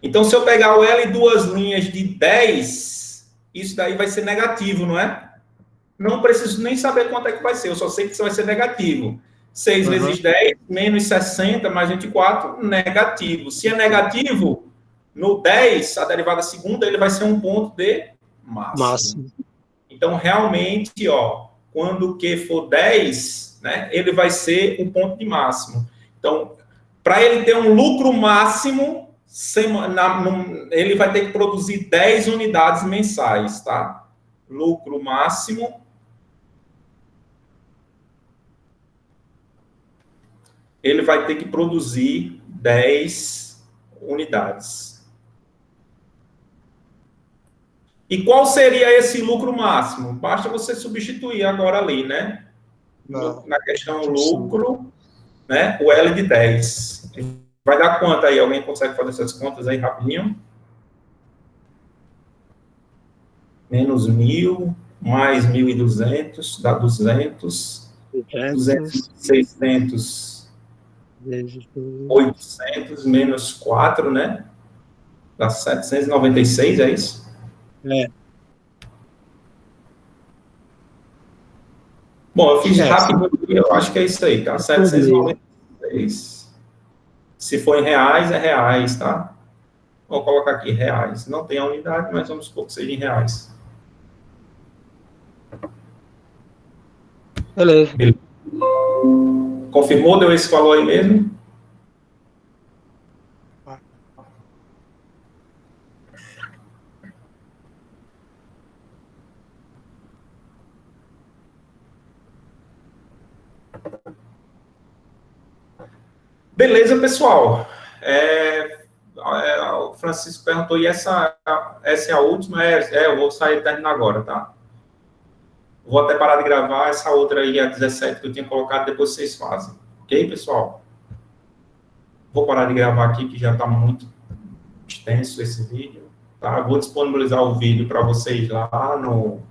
Então, se eu pegar o L duas linhas de 10, isso daí vai ser negativo, não é? Não preciso nem saber quanto é que vai ser, eu só sei que isso vai ser negativo. 6 vezes 10, menos 60, mais 24, negativo. Se é negativo, no 10, a derivada segunda, ele vai ser um ponto de máximo. Então, realmente, ó, quando o Q for 10, né, ele vai ser um ponto de máximo. Então, para ele ter um lucro máximo, ele vai ter que produzir 10 unidades mensais, tá? Lucro máximo. Ele vai ter que produzir 10 unidades. E qual seria esse lucro máximo? Basta você substituir agora ali, né? Na questão lucro, né? O L de 10. Vai dar quanto aí? Alguém consegue fazer essas contas aí rapidinho? Menos 1.000, mais 1.200, dá 200. 200, 600... 800 menos 4, né? Dá 796, é isso? É. Bom, eu fiz rápido, eu acho que é isso aí, tá? 796. Se for em reais, é reais, tá? Vou colocar aqui reais. Não tem a unidade, mas vamos supor que seja em reais. Beleza. Confirmou? Deu esse valor aí mesmo? Beleza, pessoal. O Francisco perguntou, e essa é a última? Eu vou sair e terminar agora, tá? Vou até parar de gravar, essa outra aí, a 17, que eu tinha colocado, depois vocês fazem. Ok, pessoal? Vou parar de gravar aqui, que já está muito extenso esse vídeo. Tá? Vou disponibilizar o vídeo para vocês lá no